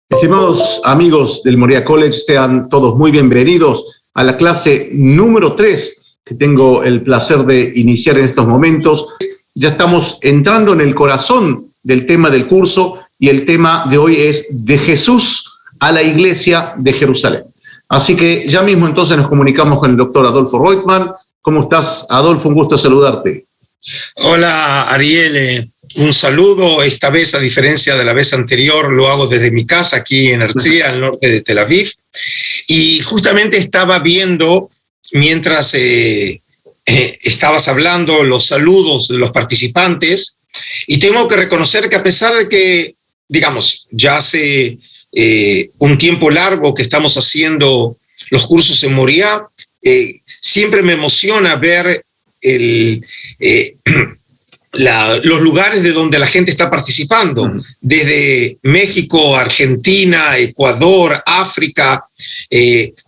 Estimados amigos del Moriah College, sean todos muy bienvenidos a la clase número 3 que tengo el placer de iniciar en estos momentos. Ya estamos entrando en el corazón del tema del curso y el tema de hoy es de Jesús a la iglesia de Jerusalén. Así que ya mismo entonces nos comunicamos con el doctor Adolfo Reutemann. ¿Cómo estás, Adolfo? Un gusto saludarte. Hola, Ariel. Un saludo. Esta vez, a diferencia de la vez anterior, lo hago desde mi casa aquí en Herzliya, al norte de Tel Aviv. Y justamente estaba viendo, mientras estabas hablando, los saludos de los participantes, y tengo que reconocer que a pesar de que, digamos, ya hace un tiempo largo que estamos haciendo los cursos en Moriah, siempre me emociona ver los lugares de donde la gente está participando, desde México, Argentina, Ecuador, África,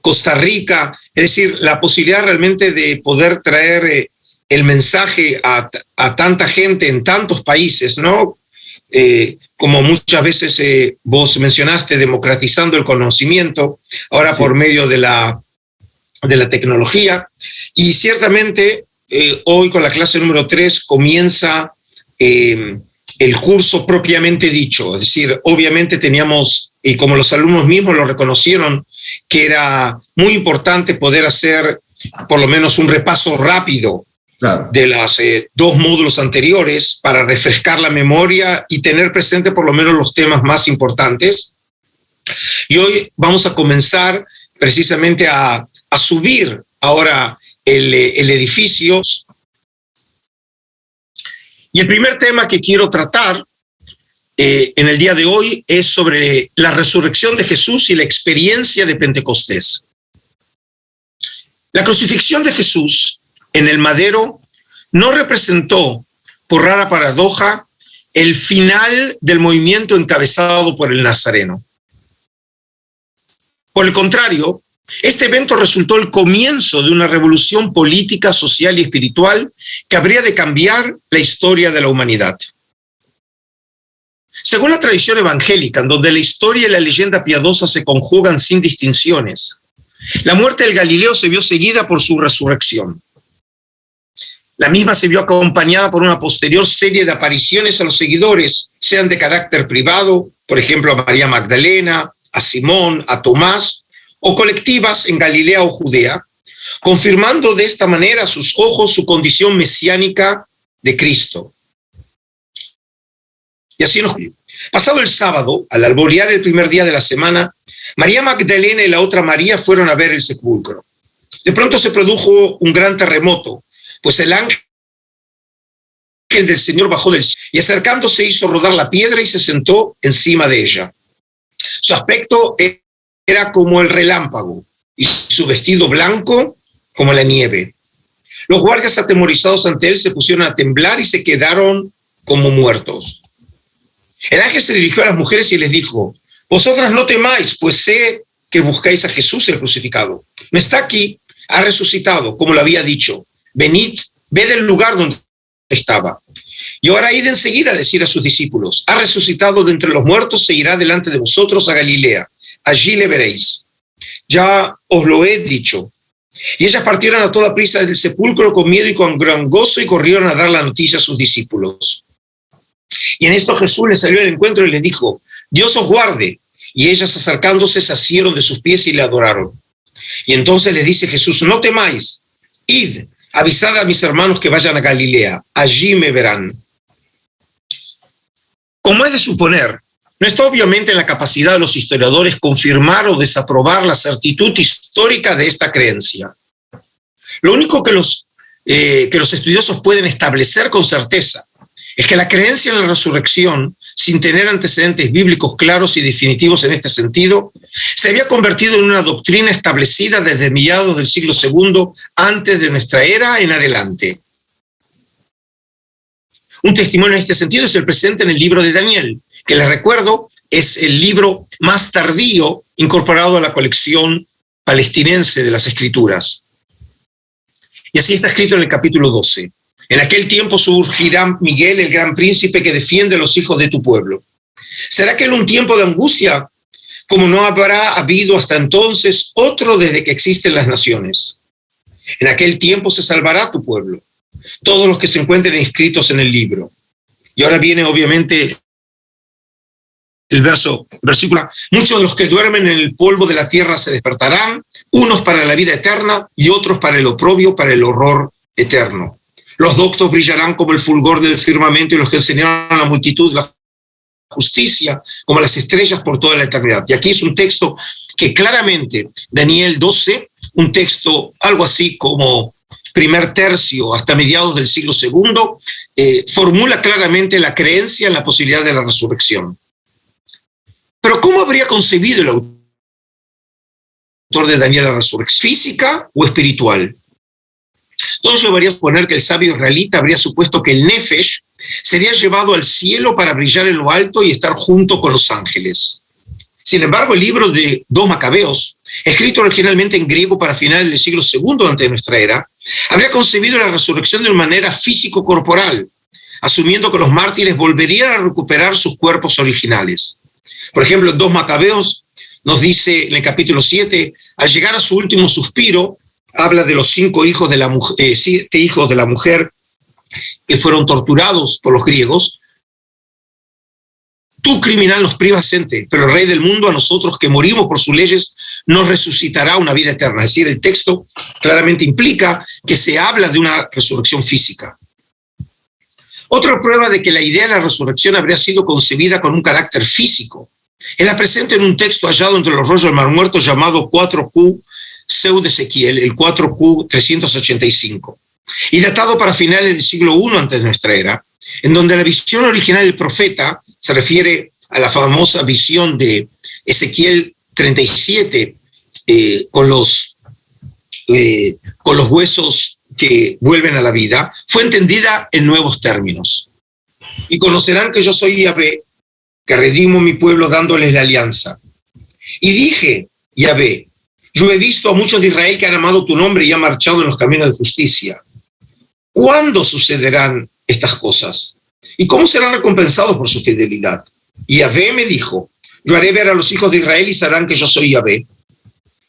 Costa Rica. Es decir, la posibilidad realmente de poder traer el mensaje a tanta gente en tantos países, ¿no? Como muchas veces vos mencionaste, democratizando el conocimiento, ahora por medio de la tecnología. Y ciertamente hoy con la clase número 3 comienza el curso propiamente dicho. Es decir, obviamente teníamos, y como los alumnos mismos lo reconocieron, que era muy importante poder hacer por lo menos un repaso rápido de los dos módulos anteriores para refrescar la memoria y tener presente por lo menos los temas más importantes. Y hoy vamos a comenzar precisamente a subir ahora el edificio. Y el primer tema que quiero tratar en el día de hoy es sobre la resurrección de Jesús y la experiencia de Pentecostés. La crucifixión de Jesús en el madero no representó, por rara paradoja, el final del movimiento encabezado por el Nazareno. Por el contrario, este evento resultó el comienzo de una revolución política, social y espiritual que habría de cambiar la historia de la humanidad. Según la tradición evangélica, en donde la historia y la leyenda piadosa se conjugan sin distinciones, la muerte del Galileo se vio seguida por su resurrección. La misma se vio acompañada por una posterior serie de apariciones a los seguidores, sean de carácter privado, por ejemplo a María Magdalena, a Simón, a Tomás, o colectivas en Galilea o Judea, confirmando de esta manera a sus ojos su condición mesiánica de Cristo. Y así nos... Pasado el sábado, al alborear el primer día de la semana, María Magdalena y la otra María fueron a ver el sepulcro. De pronto se produjo un gran terremoto, pues el ángel del Señor bajó del cielo y acercándose hizo rodar la piedra y se sentó encima de ella. Su aspecto era como el relámpago y su vestido blanco como la nieve. Los guardias atemorizados ante él se pusieron a temblar y se quedaron como muertos. El ángel se dirigió a las mujeres y les dijo: vosotras no temáis, pues sé que buscáis a Jesús el crucificado. No está aquí, ha resucitado, como lo había dicho. Venid, ved el lugar donde estaba. Y ahora id enseguida a decir a sus discípulos: ha resucitado de entre los muertos, se irá delante de vosotros a Galilea. Allí le veréis. Ya os lo he dicho. Y ellas partieron a toda prisa del sepulcro con miedo y con gran gozo y corrieron a dar la noticia a sus discípulos. Y en esto Jesús les salió al encuentro y les dijo: Dios os guarde. Y ellas acercándose se asieron de sus pies y le adoraron. Y entonces les dice Jesús: no temáis, id, avisad a mis hermanos que vayan a Galilea, allí me verán. Como es de suponer, no está obviamente en la capacidad de los historiadores confirmar o desaprobar la certitud histórica de esta creencia. Lo único que los estudiosos pueden establecer con certeza es que la creencia en la resurrección, sin tener antecedentes bíblicos claros y definitivos en este sentido, se había convertido en una doctrina establecida desde mediados del siglo II antes de nuestra era en adelante. Un testimonio en este sentido es el presente en el libro de Daniel, que les recuerdo es el libro más tardío incorporado a la colección palestinense de las Escrituras. Y así está escrito en el capítulo 12. En aquel tiempo surgirá Miguel, el gran príncipe que defiende a los hijos de tu pueblo. ¿Será aquel un tiempo de angustia como no habrá habido hasta entonces otro desde que existen las naciones. En aquel tiempo se salvará tu pueblo, todos los que se encuentren inscritos en el libro. Y ahora viene obviamente el versículo. Muchos de los que duermen en el polvo de la tierra se despertarán, unos para la vida eterna y otros para el oprobio, para el horror eterno. Los doctos brillarán como el fulgor del firmamento y los que enseñaron a la multitud la justicia como las estrellas por toda la eternidad. Y aquí es un texto que claramente, Daniel 12, un texto algo así como primer tercio hasta mediados del siglo II, formula claramente la creencia en la posibilidad de la resurrección. Pero ¿cómo habría concebido el autor de Daniel la resurrección? ¿Física o espiritual? Entonces llevaría a suponer que el sabio israelita habría supuesto que el Nefesh sería llevado al cielo para brillar en lo alto y estar junto con los ángeles. Sin embargo, el libro de 2 Macabeos, escrito originalmente en griego para finales del siglo II antes de nuestra era, habría concebido la resurrección de una manera físico-corporal, asumiendo que los mártires volverían a recuperar sus cuerpos originales. Por ejemplo, en 2 Macabeos nos dice en el capítulo 7, al llegar a su último suspiro, habla de los 5 hijos de la mujer, 7 hijos de la mujer que fueron torturados por los griegos. Tú, criminal, nos privas gente, pero el Rey del mundo, a nosotros que morimos por sus leyes, nos resucitará una vida eterna. Es decir, el texto claramente implica que se habla de una resurrección física. Otra prueba de que la idea de la resurrección habría sido concebida con un carácter físico es la presente en un texto hallado entre los rollos del Mar Muerto llamado 4Q Pseudo Ezequiel, el 4Q 385, y datado para finales del siglo I antes de nuestra era, en donde la visión original del profeta se refiere a la famosa visión de Ezequiel 37 con los huesos que vuelven a la vida, fue entendida en nuevos términos. Y conocerán que yo soy Yahvé, que redimo mi pueblo dándoles la alianza. Y dije, Yahvé, yo he visto a muchos de Israel que han amado tu nombre y han marchado en los caminos de justicia. ¿Cuándo sucederán estas cosas? ¿Y cómo serán recompensados por su fidelidad? Y Yahvé me dijo, yo haré ver a los hijos de Israel y sabrán que yo soy Yahvé.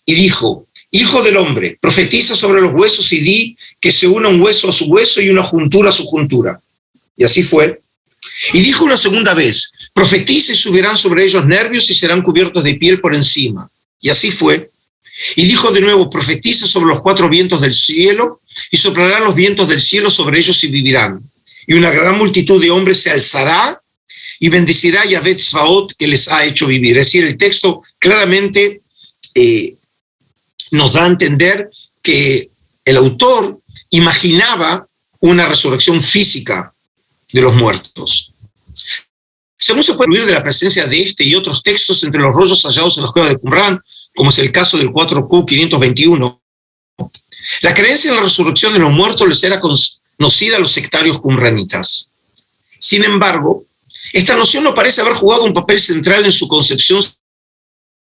Y dijo, hijo del hombre, profetiza sobre los huesos y di que se una un hueso a su hueso y una juntura a su juntura. Y así fue. Y dijo una segunda vez, profetiza y subirán sobre ellos nervios y serán cubiertos de piel por encima. Y así fue. Y dijo de nuevo, profetiza sobre los 4 vientos del cielo y soplarán los vientos del cielo sobre ellos y vivirán. Y una gran multitud de hombres se alzará y bendecirá a Yahvé Tzvaot que les ha hecho vivir. Es decir, el texto claramente nos da a entender que el autor imaginaba una resurrección física de los muertos. Según se puede concluir de la presencia de este y otros textos entre los rollos hallados en las cuevas de Qumrán, como es el caso del 4Q 521, la creencia en la resurrección de los muertos les era conocida a los sectarios qumranitas. Sin embargo, esta noción no parece haber jugado un papel central en su concepción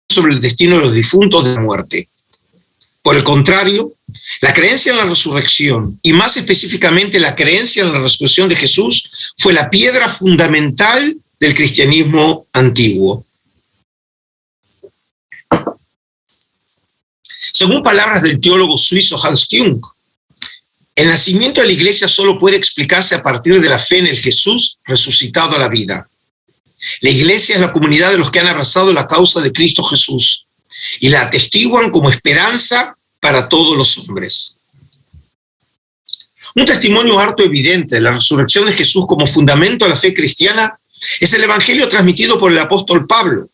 sobre el destino de los difuntos de la muerte. Por el contrario, la creencia en la resurrección, y más específicamente la creencia en la resurrección de Jesús, fue la piedra fundamental del cristianismo antiguo. Según palabras del teólogo suizo Hans Küng, el nacimiento de la iglesia solo puede explicarse a partir de la fe en el Jesús resucitado a la vida. La iglesia es la comunidad de los que han abrazado la causa de Cristo Jesús y la atestiguan como esperanza para todos los hombres. Un testimonio harto evidente de la resurrección de Jesús como fundamento de la fe cristiana es el evangelio transmitido por el apóstol Pablo,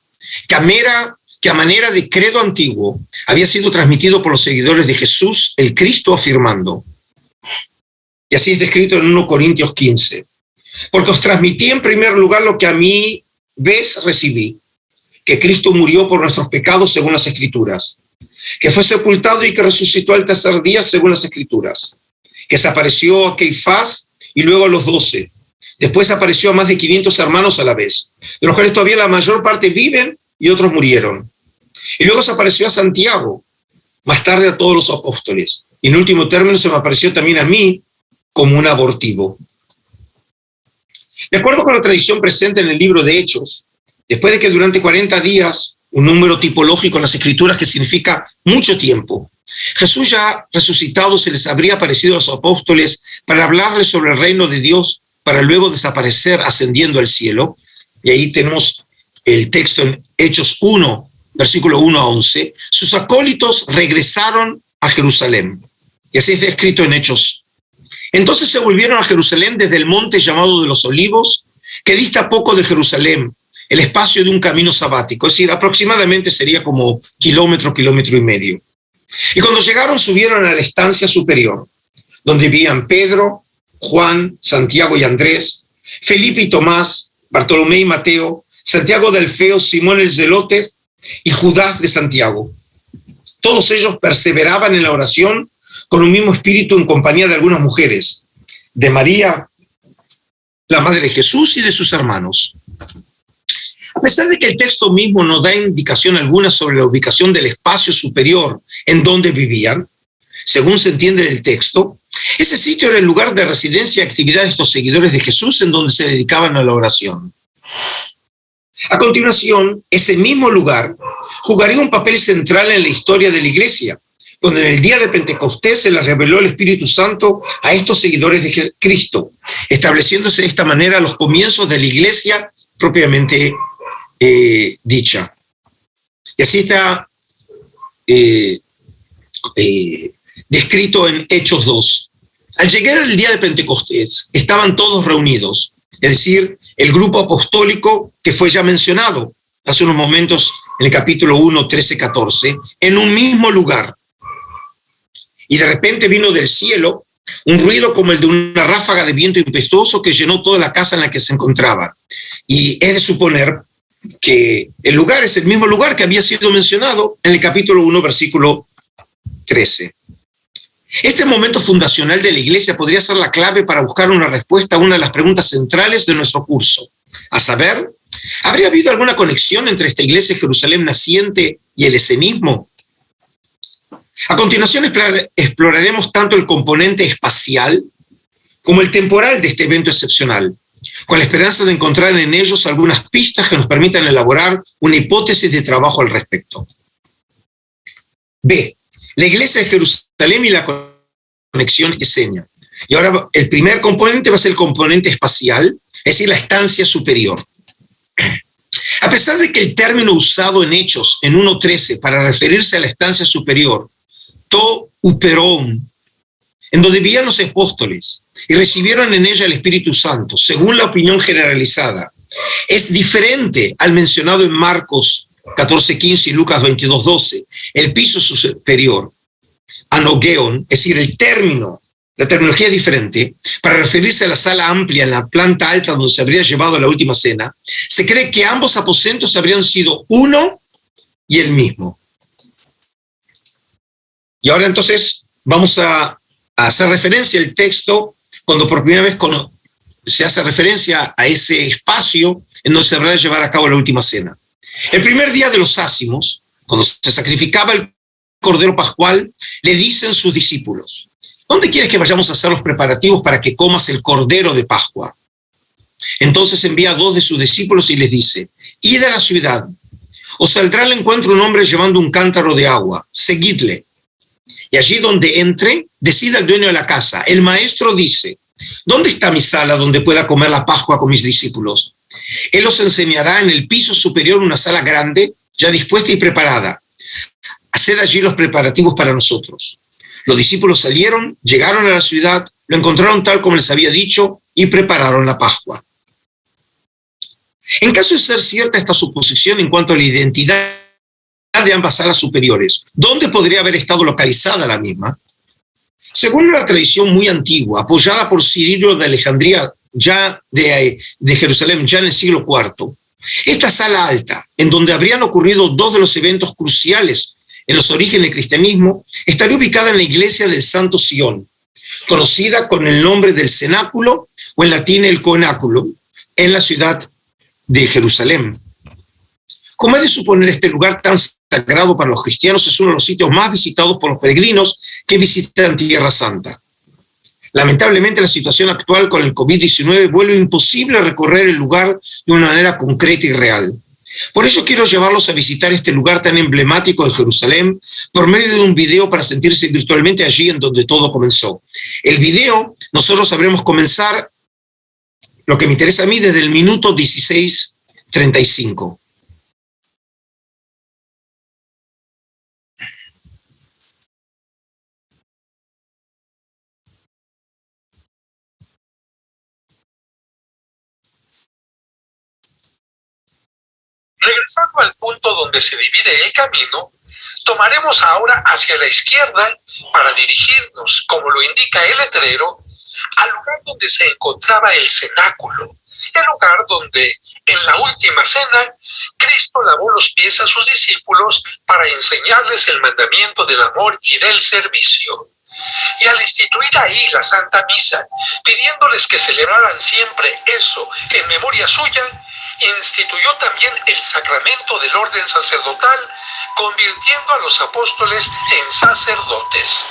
que a manera de credo antiguo había sido transmitido por los seguidores de Jesús, el Cristo, afirmando, y así es descrito en 1 Corintios 15, porque os transmití en primer lugar lo que a mí recibí, que Cristo murió por nuestros pecados según las Escrituras, que fue sepultado y que resucitó al tercer día según las Escrituras, que se apareció a Caifás y luego a los 12. Después apareció a más de 500 hermanos a la vez, de los cuales todavía la mayor parte viven y otros murieron. Y luego se apareció a Santiago, más tarde a todos los apóstoles. Y en último término se me apareció también a mí como un abortivo. De acuerdo con la tradición presente en el libro de Hechos, después de que durante 40 días un número tipológico en las Escrituras que significa mucho tiempo. Jesús ya resucitado se les habría aparecido a los apóstoles para hablarles sobre el reino de Dios, para luego desaparecer ascendiendo al cielo. Y ahí tenemos el texto en Hechos 1, versículo 1 a 11. Sus acólitos regresaron a Jerusalén. Y así está escrito en Hechos. Entonces se volvieron a Jerusalén desde el monte llamado de los Olivos, que dista poco de Jerusalén, el espacio de un camino sabático, es decir, aproximadamente sería como kilómetro y medio. Y cuando llegaron, subieron a la estancia superior, donde vivían Pedro, Juan, Santiago y Andrés, Felipe y Tomás, Bartolomé y Mateo, Santiago de Alfeo, Simón el Zelote y Judas de Santiago. Todos ellos perseveraban en la oración con un mismo espíritu en compañía de algunas mujeres, de María, la madre de Jesús, y de sus hermanos. A pesar de que el texto mismo no da indicación alguna sobre la ubicación del espacio superior en donde vivían, según se entiende del texto, ese sitio era el lugar de residencia y actividad de estos seguidores de Jesús en donde se dedicaban a la oración. A continuación, ese mismo lugar jugaría un papel central en la historia de la Iglesia, donde en el día de Pentecostés se les reveló el Espíritu Santo a estos seguidores de Cristo, estableciéndose de esta manera los comienzos de la Iglesia propiamente dicha. Y así está descrito en Hechos 2. Al llegar el día de Pentecostés, estaban todos reunidos, es decir, el grupo apostólico que fue ya mencionado hace unos momentos en el capítulo 1, 13, 14, en un mismo lugar. Y de repente vino del cielo un ruido como el de una ráfaga de viento impetuoso que llenó toda la casa en la que se encontraban. Y es de suponer que el lugar es el mismo lugar que había sido mencionado en el capítulo 1, versículo 13. Este momento fundacional de la Iglesia podría ser la clave para buscar una respuesta a una de las preguntas centrales de nuestro curso, a saber, ¿habría habido alguna conexión entre esta Iglesia de Jerusalén naciente y el esenismo? A continuación exploraremos tanto el componente espacial como el temporal de este evento excepcional, con la esperanza de encontrar en ellos algunas pistas que nos permitan elaborar una hipótesis de trabajo al respecto. B. La Iglesia de Jerusalén y la conexión esenia. Y ahora el primer componente va a ser el componente espacial, es decir, la estancia superior. A pesar de que el término usado en Hechos en 1.13 para referirse a la estancia superior, to uperón, en donde vivían los apóstoles y recibieron en ella el Espíritu Santo, según la opinión generalizada, es diferente al mencionado en Marcos 14:15 y Lucas 22:12, el piso superior, anogeon, es decir, la terminología es diferente, para referirse a la sala amplia en la planta alta donde se habría llevado la última cena. Se cree que ambos aposentos habrían sido uno y el mismo. Y ahora entonces vamos a hacer referencia al texto cuando por primera vez se hace referencia a ese espacio en donde se debería llevar a cabo la última cena. El primer día de los ácimos, cuando se sacrificaba el cordero pascual, le dicen sus discípulos: ¿dónde quieres que vayamos a hacer los preparativos para que comas el cordero de Pascua? Entonces envía a 2 de sus discípulos y les dice: id a la ciudad, os saldrá al encuentro un hombre llevando un cántaro de agua, seguidle. Y allí donde entre, decida el dueño de la casa: el maestro dice, ¿dónde está mi sala donde pueda comer la Pascua con mis discípulos? Él os enseñará en el piso superior una sala grande, ya dispuesta y preparada. Haced allí los preparativos para nosotros. Los discípulos salieron, llegaron a la ciudad, lo encontraron tal como les había dicho y prepararon la Pascua. En caso de ser cierta esta suposición en cuanto a la identidad de ambas salas superiores, ¿dónde podría haber estado localizada la misma? Según una tradición muy antigua, apoyada por Cirilo de Alejandría, ya de Jerusalén, ya en el siglo IV, esta sala alta, en donde habrían ocurrido 2 de los eventos cruciales en los orígenes del cristianismo, estaría ubicada en la iglesia del Santo Sion, conocida con el nombre del cenáculo o en latín el coenáculo, en la ciudad de Jerusalén. Como es de suponer, este lugar tan sagrado para los cristianos es uno de los sitios más visitados por los peregrinos que visitan Tierra Santa. Lamentablemente, la situación actual con el COVID-19 vuelve imposible recorrer el lugar de una manera concreta y real. Por ello quiero llevarlos a visitar este lugar tan emblemático de Jerusalén por medio de un video para sentirse virtualmente allí en donde todo comenzó. El video nosotros sabremos comenzar, lo que me interesa a mí, desde el minuto 16:35. Regresando al punto donde se divide el camino, tomaremos ahora hacia la izquierda para dirigirnos, como lo indica el letrero, al lugar donde se encontraba el cenáculo, el lugar donde, en la última cena, Cristo lavó los pies a sus discípulos para enseñarles el mandamiento del amor y del servicio. Y al instituir ahí la Santa Misa, pidiéndoles que celebraran siempre eso en memoria suya, instituyó también el sacramento del orden sacerdotal, convirtiendo a los apóstoles en sacerdotes.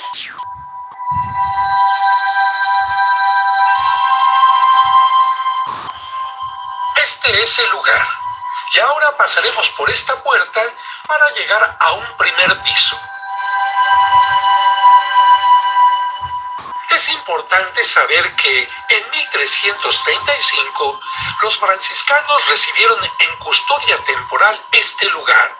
Este es el lugar, y ahora pasaremos por esta puerta para llegar a un primer piso. Es importante saber que en 1335 los franciscanos recibieron en custodia temporal este lugar,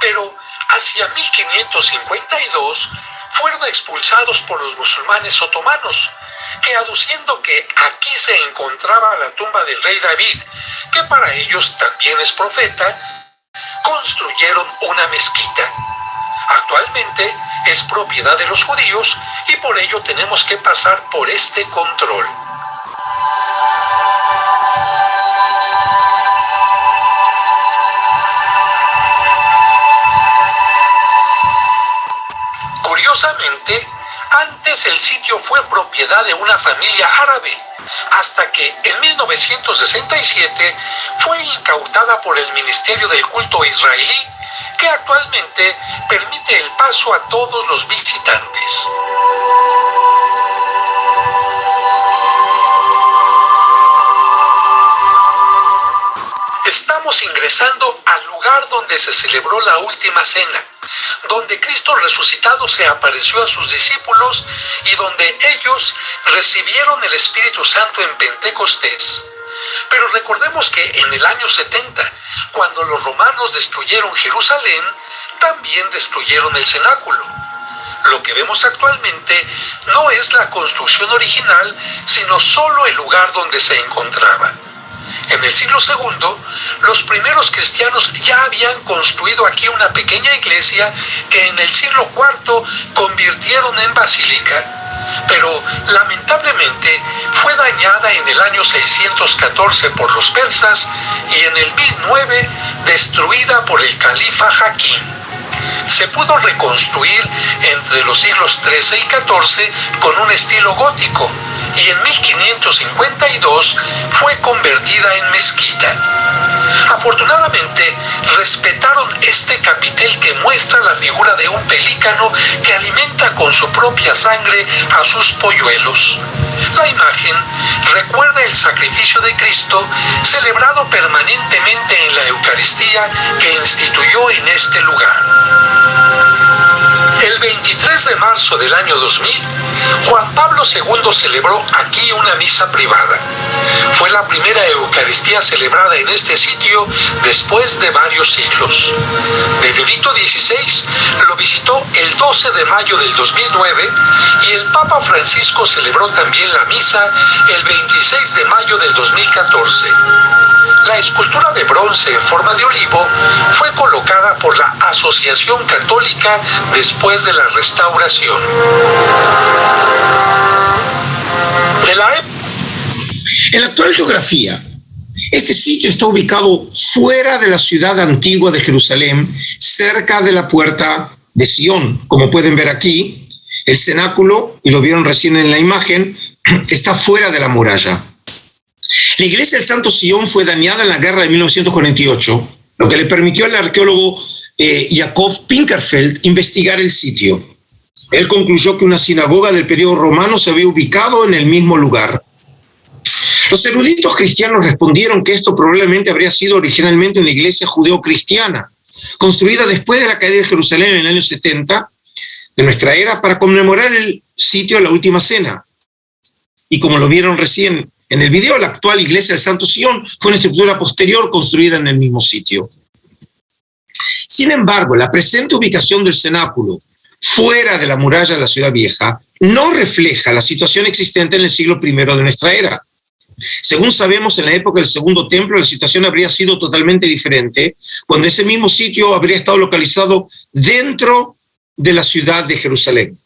pero hacia 1552 fueron expulsados por los musulmanes otomanos, que aduciendo que aquí se encontraba la tumba del rey David, que para ellos también es profeta, construyeron una mezquita. Actualmente es propiedad de los judíos y por ello tenemos que pasar por este control. Curiosamente, antes el sitio fue propiedad de una familia árabe, hasta que en 1967 fue incautada por el Ministerio del Culto israelí, que actualmente permite el paso a todos los visitantes. Estamos ingresando al lugar donde se celebró la última cena, donde Cristo resucitado se apareció a sus discípulos y donde ellos recibieron el Espíritu Santo en Pentecostés. Pero recordemos que en el año 70, cuando los romanos destruyeron Jerusalén, también destruyeron el cenáculo. Lo que vemos actualmente no es la construcción original, sino solo el lugar donde se encontraba. En el siglo II, los primeros cristianos ya habían construido aquí una pequeña iglesia que en el siglo IV convirtieron en basílica, pero lamentablemente fue dañada en el año 614 por los persas y en el 1009 destruida por el califa Hakim. Se pudo reconstruir entre los siglos XIII y XIV con un estilo gótico y en 1552 fue convertida en mezquita. Afortunadamente, respetaron este capitel que muestra la figura de un pelícano que alimenta con su propia sangre a sus polluelos. La imagen recuerda el sacrificio de Cristo celebrado permanentemente en la Eucaristía que instituyó en este lugar. El 23 de marzo del año 2000, Juan Pablo II celebró aquí una misa privada. Fue la primera Eucaristía celebrada en este sitio después de varios siglos. Benedicto XVI lo visitó el 12 de mayo del 2009 y el Papa Francisco celebró también la misa el 26 de mayo del 2014. La escultura de bronce en forma de olivo fue colocada por la Asociación Católica después de la restauración. En la actual geografía, este sitio está ubicado fuera de la ciudad antigua de Jerusalén, cerca de la puerta de Sion. Como pueden ver aquí, el cenáculo, y lo vieron recién en la imagen, está fuera de la muralla. La iglesia del Santo Sion fue dañada en la guerra de 1948, lo que le permitió al arqueólogo Jakob Pinkerfeld investigar el sitio. Él concluyó que una sinagoga del periodo romano se había ubicado en el mismo lugar. Los eruditos cristianos respondieron que esto probablemente habría sido originalmente una iglesia judeo-cristiana, construida después de la caída de Jerusalén en el año 70 de nuestra era para conmemorar el sitio de la Última Cena. Y como lo vieron recién en el video, la actual iglesia del Santo Sion fue una estructura posterior construida en el mismo sitio. Sin embargo, la presente ubicación del cenáculo fuera de la muralla de la ciudad vieja no refleja la situación existente en el siglo I de nuestra era. Según sabemos, en la época del Segundo Templo la situación habría sido totalmente diferente, cuando ese mismo sitio habría estado localizado dentro de la ciudad de Jerusalén.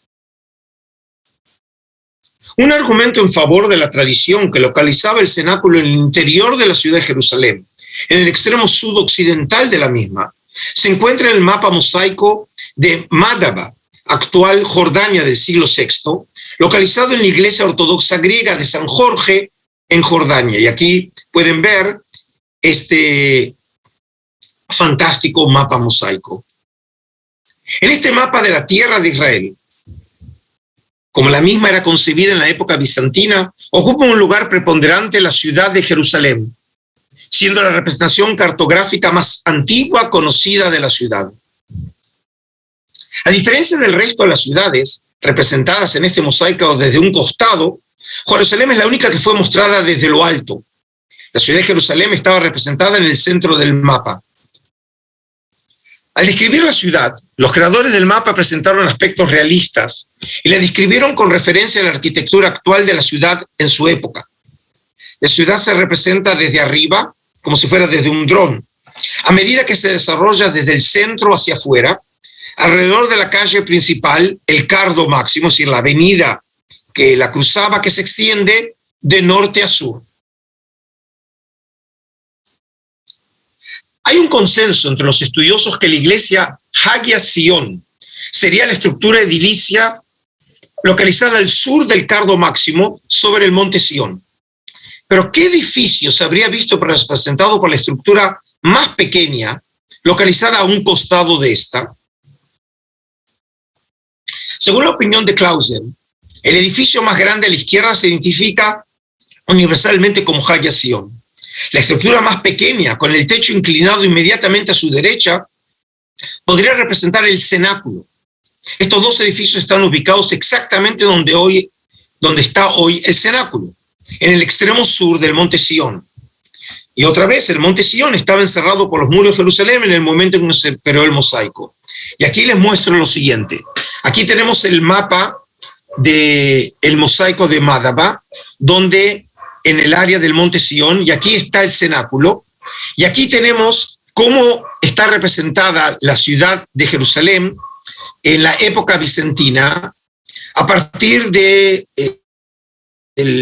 Un argumento en favor de la tradición que localizaba el cenáculo en el interior de la ciudad de Jerusalén, en el extremo sudoccidental de la misma, se encuentra en el mapa mosaico de Madaba, actual Jordania del siglo VI, localizado en la iglesia ortodoxa griega de San Jorge en Jordania. Y aquí pueden ver este fantástico mapa mosaico. En este mapa de la tierra de Israel, como la misma era concebida en la época bizantina, ocupa un lugar preponderante la ciudad de Jerusalén, siendo la representación cartográfica más antigua conocida de la ciudad. A diferencia del resto de las ciudades representadas en este mosaico desde un costado, Jerusalén es la única que fue mostrada desde lo alto. La ciudad de Jerusalén estaba representada en el centro del mapa. Al describir la ciudad, los creadores del mapa presentaron aspectos realistas y la describieron con referencia a la arquitectura actual de la ciudad en su época. La ciudad se representa desde arriba, como si fuera desde un dron, a medida que se desarrolla desde el centro hacia afuera, alrededor de la calle principal, el Cardo Máximo, es decir, la avenida que la cruzaba, que se extiende de norte a sur. Hay un consenso entre los estudiosos que la iglesia Hagia Sion sería la estructura edilicia localizada al sur del Cardo Máximo sobre el monte Sion. Pero ¿qué edificio se habría visto representado por la estructura más pequeña, localizada a un costado de esta? Según la opinión de Clausen, el edificio más grande a la izquierda se identifica universalmente como Hagia Sion. La estructura más pequeña, con el techo inclinado inmediatamente a su derecha, podría representar el cenáculo. Estos dos edificios están ubicados exactamente donde está hoy el cenáculo, en el extremo sur del monte Sion. Y otra vez, el monte Sion estaba encerrado por los muros de Jerusalén en el momento en que se creó el mosaico. Y aquí les muestro lo siguiente. Aquí tenemos el mapa del mosaico de Madaba, donde en el área del monte Sion, y aquí está el cenáculo, y aquí tenemos cómo está representada la ciudad de Jerusalén en la época bizantina, a partir del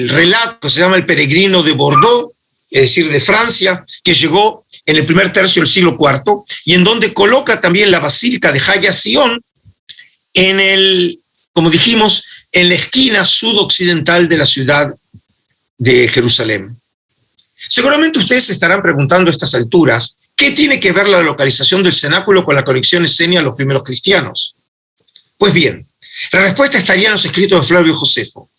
relato que se llama El Peregrino de Bordeaux, es decir, de Francia, que llegó en el primer tercio del siglo IV, y en donde coloca también la basílica de Hagia Sion como dijimos, en la esquina sudoccidental de la ciudad de Jerusalén. Seguramente ustedes se estarán preguntando a estas alturas, ¿qué tiene que ver la localización del cenáculo con la conexión esenia a los primeros cristianos? Pues bien, la respuesta estaría en los escritos de Flavio Josefo,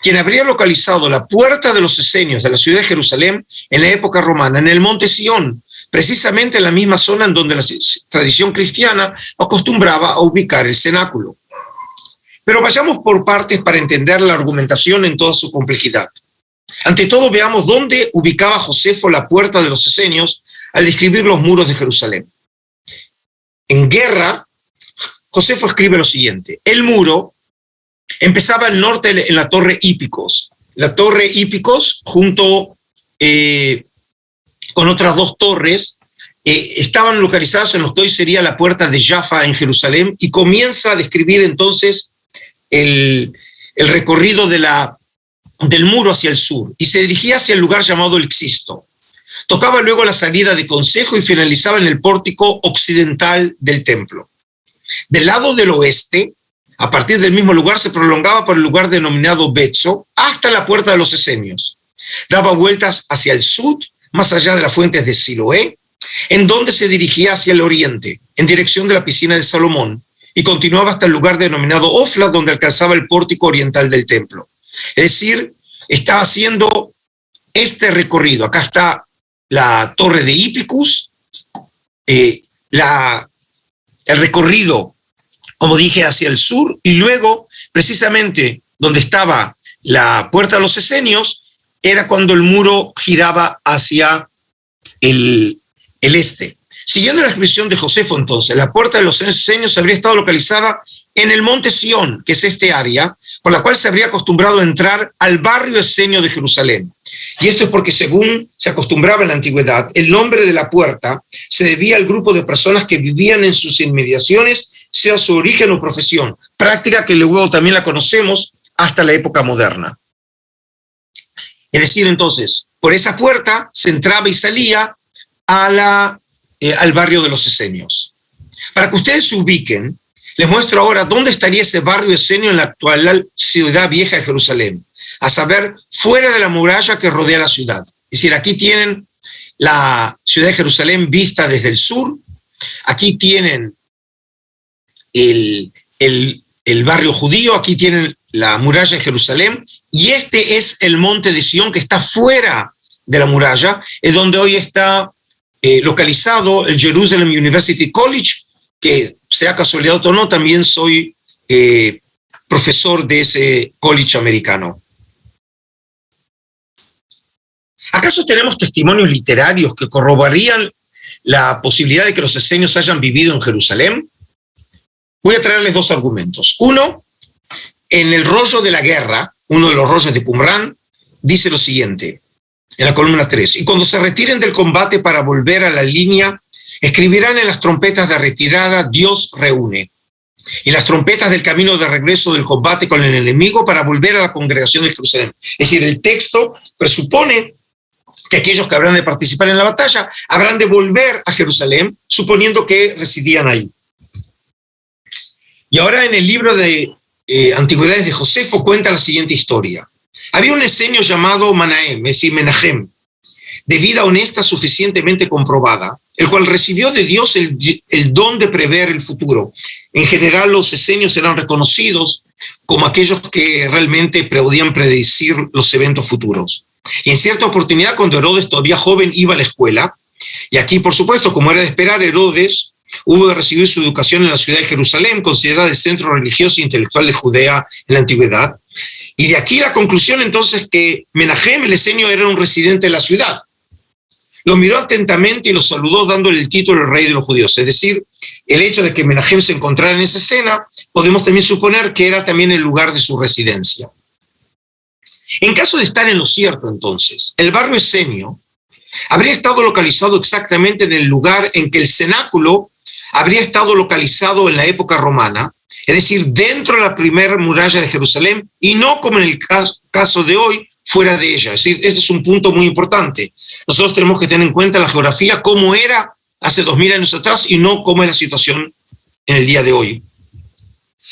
quien habría localizado la puerta de los esenios de la ciudad de Jerusalén en la época romana, en el monte Sion, precisamente en la misma zona en donde la tradición cristiana acostumbraba a ubicar el cenáculo. Pero vayamos por partes para entender la argumentación en toda su complejidad. Ante todo, veamos dónde ubicaba Josefo la puerta de los esenios al describir los muros de Jerusalén. En Guerra, Josefo escribe lo siguiente: el muro empezaba al norte en la torre Hípicos. La torre Hípicos, junto con otras dos torres, estaban localizadas en lo que hoy sería la puerta de Jaffa en Jerusalén, y comienza a describir entonces el recorrido del muro hacia el sur, y se dirigía hacia el lugar llamado el Xisto. Tocaba luego la salida de Consejo y finalizaba en el pórtico occidental del templo. Del lado del oeste, a partir del mismo lugar, se prolongaba por el lugar denominado Betzo hasta la puerta de los esenios. Daba vueltas hacia el sur, más allá de las fuentes de Siloé, en donde se dirigía hacia el oriente, en dirección de la piscina de Salomón, y continuaba hasta el lugar denominado Ofla, donde alcanzaba el pórtico oriental del templo. Es decir, estaba haciendo este recorrido. Acá está la torre de Hípicus, el recorrido, como dije, hacia el sur, y luego, precisamente donde estaba la puerta de los esenios, era cuando el muro giraba hacia el este. Siguiendo la descripción de Josefo, entonces, la puerta de los esenios habría estado localizada en el monte Sión, que es este área, por la cual se habría acostumbrado a entrar al barrio esenio de Jerusalén. Y esto es porque, según se acostumbraba en la antigüedad, el nombre de la puerta se debía al grupo de personas que vivían en sus inmediaciones, sea su origen o profesión, práctica que luego también la conocemos hasta la época moderna. Es decir, entonces, por esa puerta se entraba y salía al barrio de los esenios. Para que ustedes se ubiquen, les muestro ahora dónde estaría ese barrio esenio en la actual ciudad vieja de Jerusalén, a saber, fuera de la muralla que rodea la ciudad. Es decir, aquí tienen la ciudad de Jerusalén vista desde el sur, aquí tienen el barrio judío, aquí tienen la muralla de Jerusalén, y este es el monte de Sión que está fuera de la muralla, es donde hoy está localizado el Jerusalem University College, que sea casualidad o no, también soy profesor de ese college americano. ¿Acaso tenemos testimonios literarios que corroborarían la posibilidad de que los esenios hayan vivido en Jerusalén? Voy a traerles dos argumentos. Uno, en el rollo de la guerra, uno de los rollos de Qumran, dice lo siguiente, en la columna 3, y cuando se retiren del combate para volver a la línea, escribirán en las trompetas de retirada, Dios reúne, y las trompetas del camino de regreso del combate con el enemigo para volver a la congregación de Jerusalén. Es decir, el texto presupone que aquellos que habrán de participar en la batalla habrán de volver a Jerusalén, suponiendo que residían ahí. Y ahora en el libro de Antigüedades de Josefo cuenta la siguiente historia. Había un esenio llamado Manahem, es decir, Menahem, de vida honesta suficientemente comprobada, el cual recibió de Dios el don de prever el futuro. En general, los esenios eran reconocidos como aquellos que realmente podían predecir los eventos futuros. Y en cierta oportunidad, cuando Herodes, todavía joven, iba a la escuela, y aquí, por supuesto, como era de esperar, Herodes hubo de recibir su educación en la ciudad de Jerusalén, considerada el centro religioso e intelectual de Judea en la antigüedad. Y de aquí la conclusión, entonces, que Menahem, el esenio, era un residente de la ciudad. Lo miró atentamente y lo saludó dándole el título de rey de los judíos. Es decir, el hecho de que Menahem se encontrara en esa escena, podemos también suponer que era también el lugar de su residencia. En caso de estar en lo cierto, entonces, el barrio esenio habría estado localizado exactamente en el lugar en que el cenáculo habría estado localizado en la época romana, es decir, dentro de la primera muralla de Jerusalén, y no como en el caso de hoy, fuera de ella. Es decir, este es un punto muy importante. Nosotros tenemos que tener en cuenta la geografía, cómo era hace 2000 años atrás y no cómo es la situación en el día de hoy.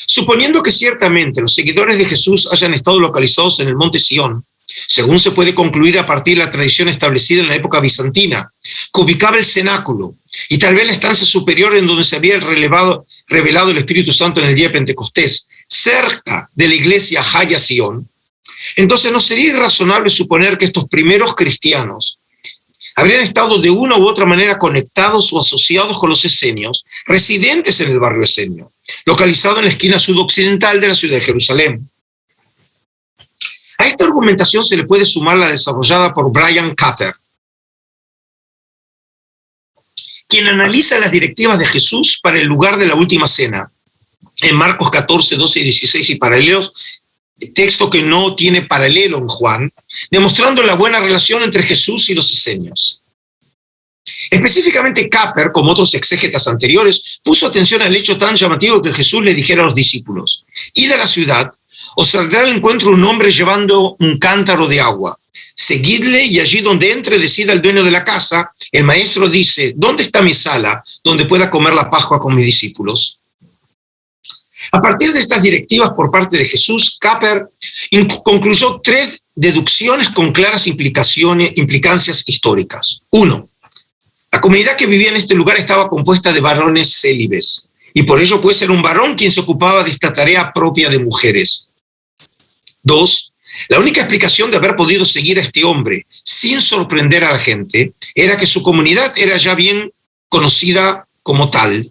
Suponiendo que ciertamente los seguidores de Jesús hayan estado localizados en el monte Sión, según se puede concluir a partir de la tradición establecida en la época bizantina, que ubicaba el cenáculo y tal vez la estancia superior en donde se había revelado el Espíritu Santo en el día de Pentecostés, cerca de la iglesia Haya Sión, entonces no sería irrazonable suponer que estos primeros cristianos habrían estado de una u otra manera conectados o asociados con los esenios, residentes en el barrio esenio, localizado en la esquina sudoccidental de la ciudad de Jerusalén. A esta argumentación se le puede sumar la desarrollada por Brian Capper, quien analiza las directivas de Jesús para el lugar de la última cena, en Marcos 14, 12 y 16 y paralelos, texto que no tiene paralelo en Juan, demostrando la buena relación entre Jesús y los esenios. Específicamente Capper, como otros exégetas anteriores, puso atención al hecho tan llamativo que Jesús le dijera a los discípulos: id a la ciudad, os saldrá al encuentro un hombre llevando un cántaro de agua. Seguidle y allí donde entre decida el dueño de la casa, el maestro dice: ¿dónde está mi sala donde pueda comer la Pascua con mis discípulos? A partir de estas directivas por parte de Jesús, Capper concluyó 3 deducciones con claras implicancias históricas. 1. La comunidad que vivía en este lugar estaba compuesta de varones célibes, y por ello puede ser un varón quien se ocupaba de esta tarea propia de mujeres. 2. La única explicación de haber podido seguir a este hombre sin sorprender a la gente era que su comunidad era ya bien conocida como tal.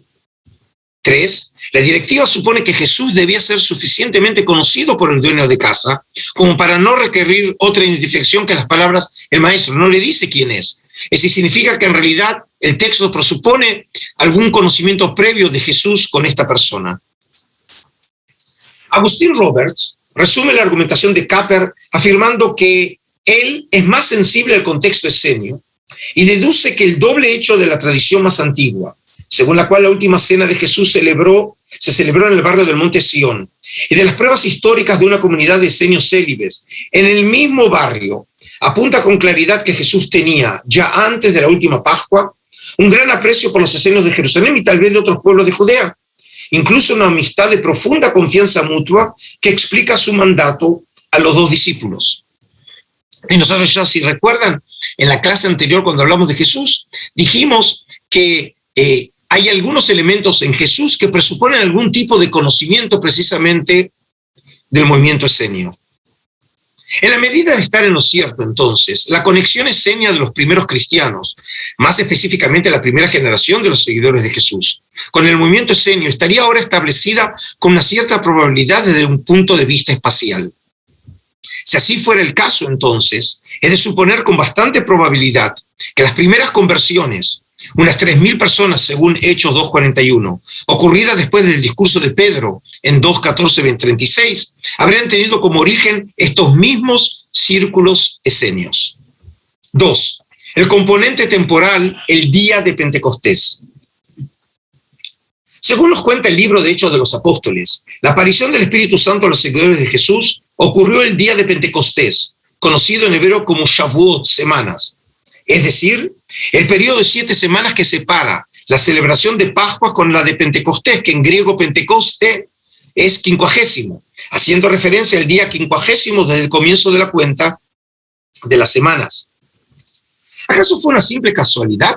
3. La directiva supone que Jesús debía ser suficientemente conocido por el dueño de casa como para no requerir otra identificación que las palabras el maestro. No le dice quién es. Eso significa que en realidad el texto presupone algún conocimiento previo de Jesús con esta persona. Agustín Roberts resume la argumentación de Capper afirmando que él es más sensible al contexto escenio y deduce que el doble hecho de la tradición más antigua, según la cual la última cena de Jesús se celebró en el barrio del Monte Sión, y de las pruebas históricas de una comunidad de esenios célibes en el mismo barrio, apunta con claridad que Jesús tenía, ya antes de la última Pascua, un gran aprecio por los esenios de Jerusalén y tal vez de otros pueblos de Judea, incluso una amistad de profunda confianza mutua que explica su mandato a los 2 discípulos. Y nosotros ya, si recuerdan, en la clase anterior cuando hablamos de Jesús, dijimos que hay algunos elementos en Jesús que presuponen algún tipo de conocimiento precisamente del movimiento esenio. En la medida de estar en lo cierto, entonces, la conexión esenia de los primeros cristianos, más específicamente la primera generación de los seguidores de Jesús, con el movimiento esenio estaría ahora establecida con una cierta probabilidad desde un punto de vista espacial. Si así fuera el caso, entonces, es de suponer con bastante probabilidad que las primeras conversiones, unas 3.000 personas según Hechos 2:41, ocurridas después del discurso de Pedro en 2:14-36, habrían tenido como origen estos mismos círculos esenios. 2. El componente temporal, el día de Pentecostés. Según nos cuenta el libro de Hechos de los Apóstoles, la aparición del Espíritu Santo a los seguidores de Jesús ocurrió el día de Pentecostés, conocido en hebreo como Shavuot, semanas. Es decir, el periodo de 7 semanas que separa la celebración de Pascua con la de Pentecostés, que en griego Pentecoste es 50, haciendo referencia al día 50 desde el comienzo de la cuenta de las semanas. ¿Acaso fue una simple casualidad?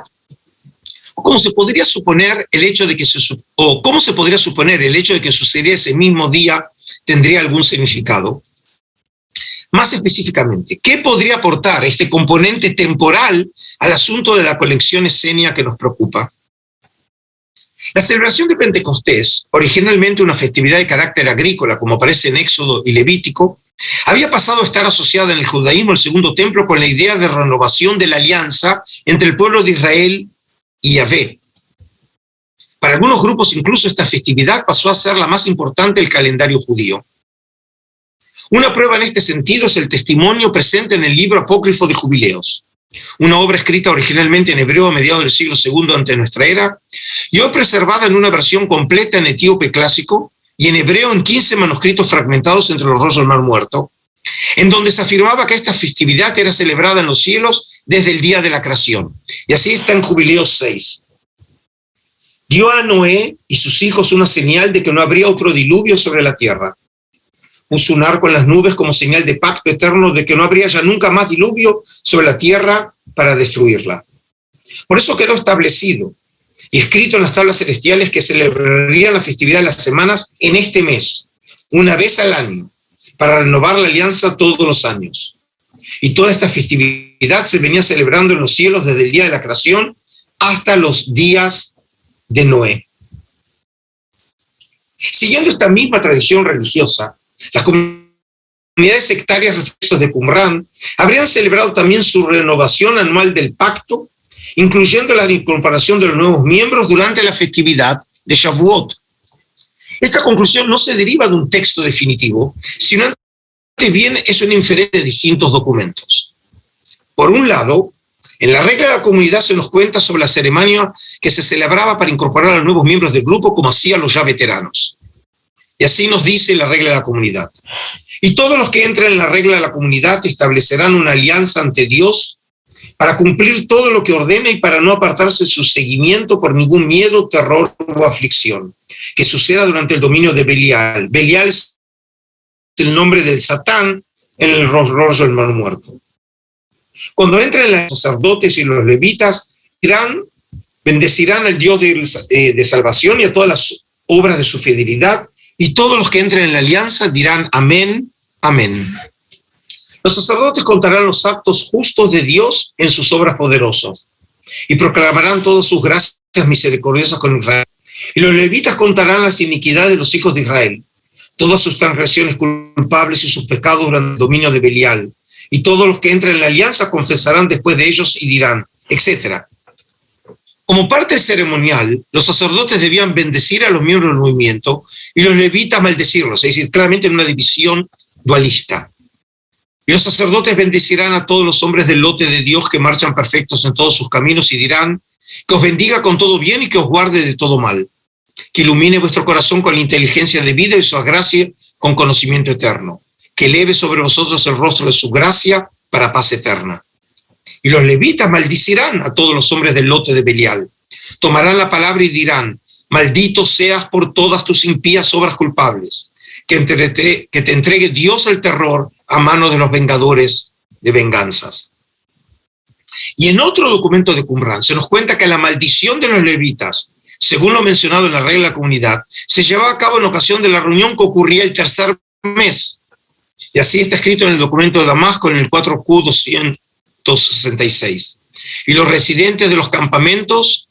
¿O cómo se podría suponer el hecho de que sucediera ese mismo día tendría algún significado? Más específicamente, ¿qué podría aportar este componente temporal al asunto de la conexión esenia que nos preocupa? La celebración de Pentecostés, originalmente una festividad de carácter agrícola, como aparece en Éxodo y Levítico, había pasado a estar asociada en el judaísmo, el segundo templo, con la idea de renovación de la alianza entre el pueblo de Israel y Yahvé. Para algunos grupos, incluso esta festividad pasó a ser la más importante del calendario judío. Una prueba en este sentido es el testimonio presente en el libro apócrifo de Jubileos, una obra escrita originalmente en hebreo a mediados del siglo II ante nuestra era, y hoy preservada en una versión completa en etíope clásico y en hebreo en 15 manuscritos fragmentados entre los rollos del Mar Muerto, en donde se afirmaba que esta festividad era celebrada en los cielos desde el día de la creación. Y así está en Jubileos 6. Dio a Noé y sus hijos una señal de que no habría otro diluvio sobre la tierra. Puso un arco en las nubes como señal de pacto eterno de que no habría ya nunca más diluvio sobre la tierra para destruirla. Por eso quedó establecido y escrito en las tablas celestiales que celebrarían la festividad de las semanas en este mes, una vez al año, para renovar la alianza todos los años. Y toda esta festividad se venía celebrando en los cielos desde el día de la creación hasta los días de Noé. Siguiendo esta misma tradición religiosa, las comunidades sectarias reflexos de Qumran habrían celebrado también su renovación anual del pacto, incluyendo la incorporación de los nuevos miembros durante la festividad de Shavuot. Esta conclusión no se deriva de un texto definitivo, sino antes bien es una inferencia de distintos documentos. Por un lado, en la regla de la comunidad se nos cuenta sobre la ceremonia que se celebraba para incorporar a los nuevos miembros del grupo como hacían los ya veteranos. Y así nos dice la regla de la comunidad. Y todos los que entren en la regla de la comunidad establecerán una alianza ante Dios para cumplir todo lo que ordena y para no apartarse de su seguimiento por ningún miedo, terror o aflicción que suceda durante el dominio de Belial. Belial es el nombre del Satán en el rollo del Mar Muerto. Cuando entren los sacerdotes y los levitas, bendecirán al Dios de salvación y a todas las obras de su fidelidad, y todos los que entren en la alianza dirán amén, amén. Los sacerdotes contarán los actos justos de Dios en sus obras poderosas y proclamarán todas sus gracias misericordiosas con Israel. Y los levitas contarán las iniquidades de los hijos de Israel, todas sus transgresiones culpables y sus pecados durante el dominio de Belial. Y todos los que entren en la alianza confesarán después de ellos y dirán, etc. Como parte del ceremonial, los sacerdotes debían bendecir a los miembros del movimiento y los levitas maldecirlos, es decir, claramente en una división dualista. Y los sacerdotes bendecirán a todos los hombres del lote de Dios que marchan perfectos en todos sus caminos y dirán, que os bendiga con todo bien y que os guarde de todo mal, que ilumine vuestro corazón con la inteligencia de vida y su gracia con conocimiento eterno, que eleve sobre vosotros el rostro de su gracia para paz eterna. Y los levitas maldicirán a todos los hombres del lote de Belial. Tomarán la palabra y dirán, maldito seas por todas tus impías obras culpables, que te entregue Dios el terror a mano de los vengadores de venganzas. Y en otro documento de Qumran se nos cuenta que la maldición de los levitas, según lo mencionado en la regla de la comunidad, se llevaba a cabo en ocasión de la reunión que ocurría el tercer mes. Y así está escrito en el documento de Damasco en el 4Q 266. Y los residentes de los campamentos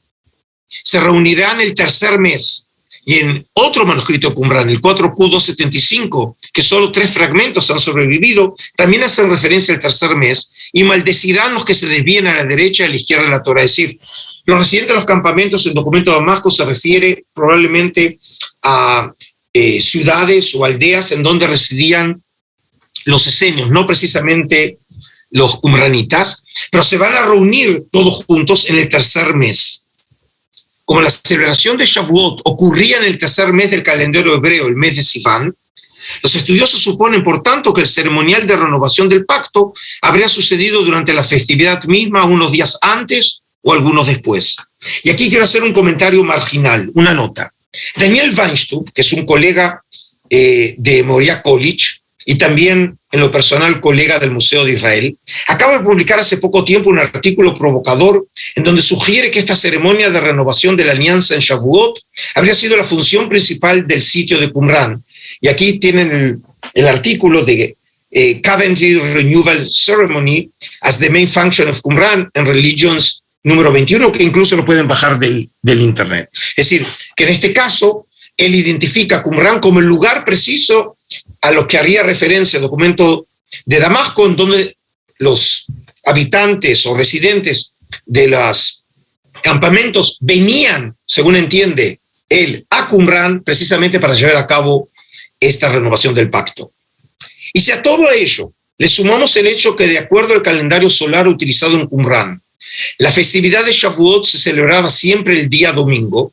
se reunirán el tercer mes. Y en otro manuscrito de Qumran, el 4Q 275, que solo 3 fragmentos han sobrevivido, también hacen referencia al tercer mes y maldecirán los que se desvíen a la derecha y a la izquierda de la Torá. Es decir, los residentes de los campamentos, el documento de Damasco se refiere probablemente a ciudades o aldeas en donde residían los esenios, no precisamente los qumranitas, pero se van a reunir todos juntos en el tercer mes. Como la celebración de Shavuot ocurría en el tercer mes del calendario hebreo, el mes de Sivan, los estudiosos suponen, por tanto, que el ceremonial de renovación del pacto habría sucedido durante la festividad misma, unos días antes o algunos después. Y aquí quiero hacer un comentario marginal, una nota. Daniel Weinstub, que es un colega de Moriah College y también en lo personal colega del Museo de Israel, acaba de publicar hace poco tiempo un artículo provocador en donde sugiere que esta ceremonia de renovación de la alianza en Shavuot habría sido la función principal del sitio de Qumran. Y aquí tienen el artículo de Cavendish Renewal Ceremony as the main function of Qumran and Religions número 21, que incluso lo pueden bajar del internet. Es decir, que en este caso él identifica a Qumran como el lugar preciso a lo que haría referencia el documento de Damasco, en donde los habitantes o residentes de los campamentos venían, según entiende él, a Qumran precisamente para llevar a cabo esta renovación del pacto. Y si a todo ello le sumamos el hecho que, de acuerdo al calendario solar utilizado en Qumran, la festividad de Shavuot se celebraba siempre el día domingo.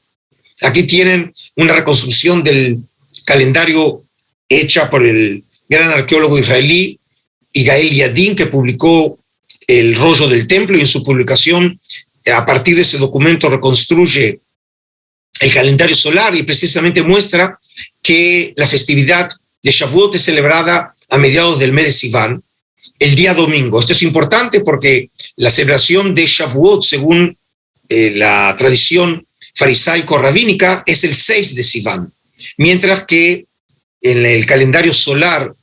Aquí tienen una reconstrucción del calendario hecha por el gran arqueólogo israelí Yigael Yadin, que publicó el rollo del templo, y en su publicación, a partir de ese documento, reconstruye el calendario solar y precisamente muestra que la festividad de Shavuot es celebrada a mediados del mes de Sivan, el día domingo. Esto es importante porque la celebración de Shavuot, según la tradición farisaico-rabínica, es el 6 de Sivan, mientras que en el calendario solar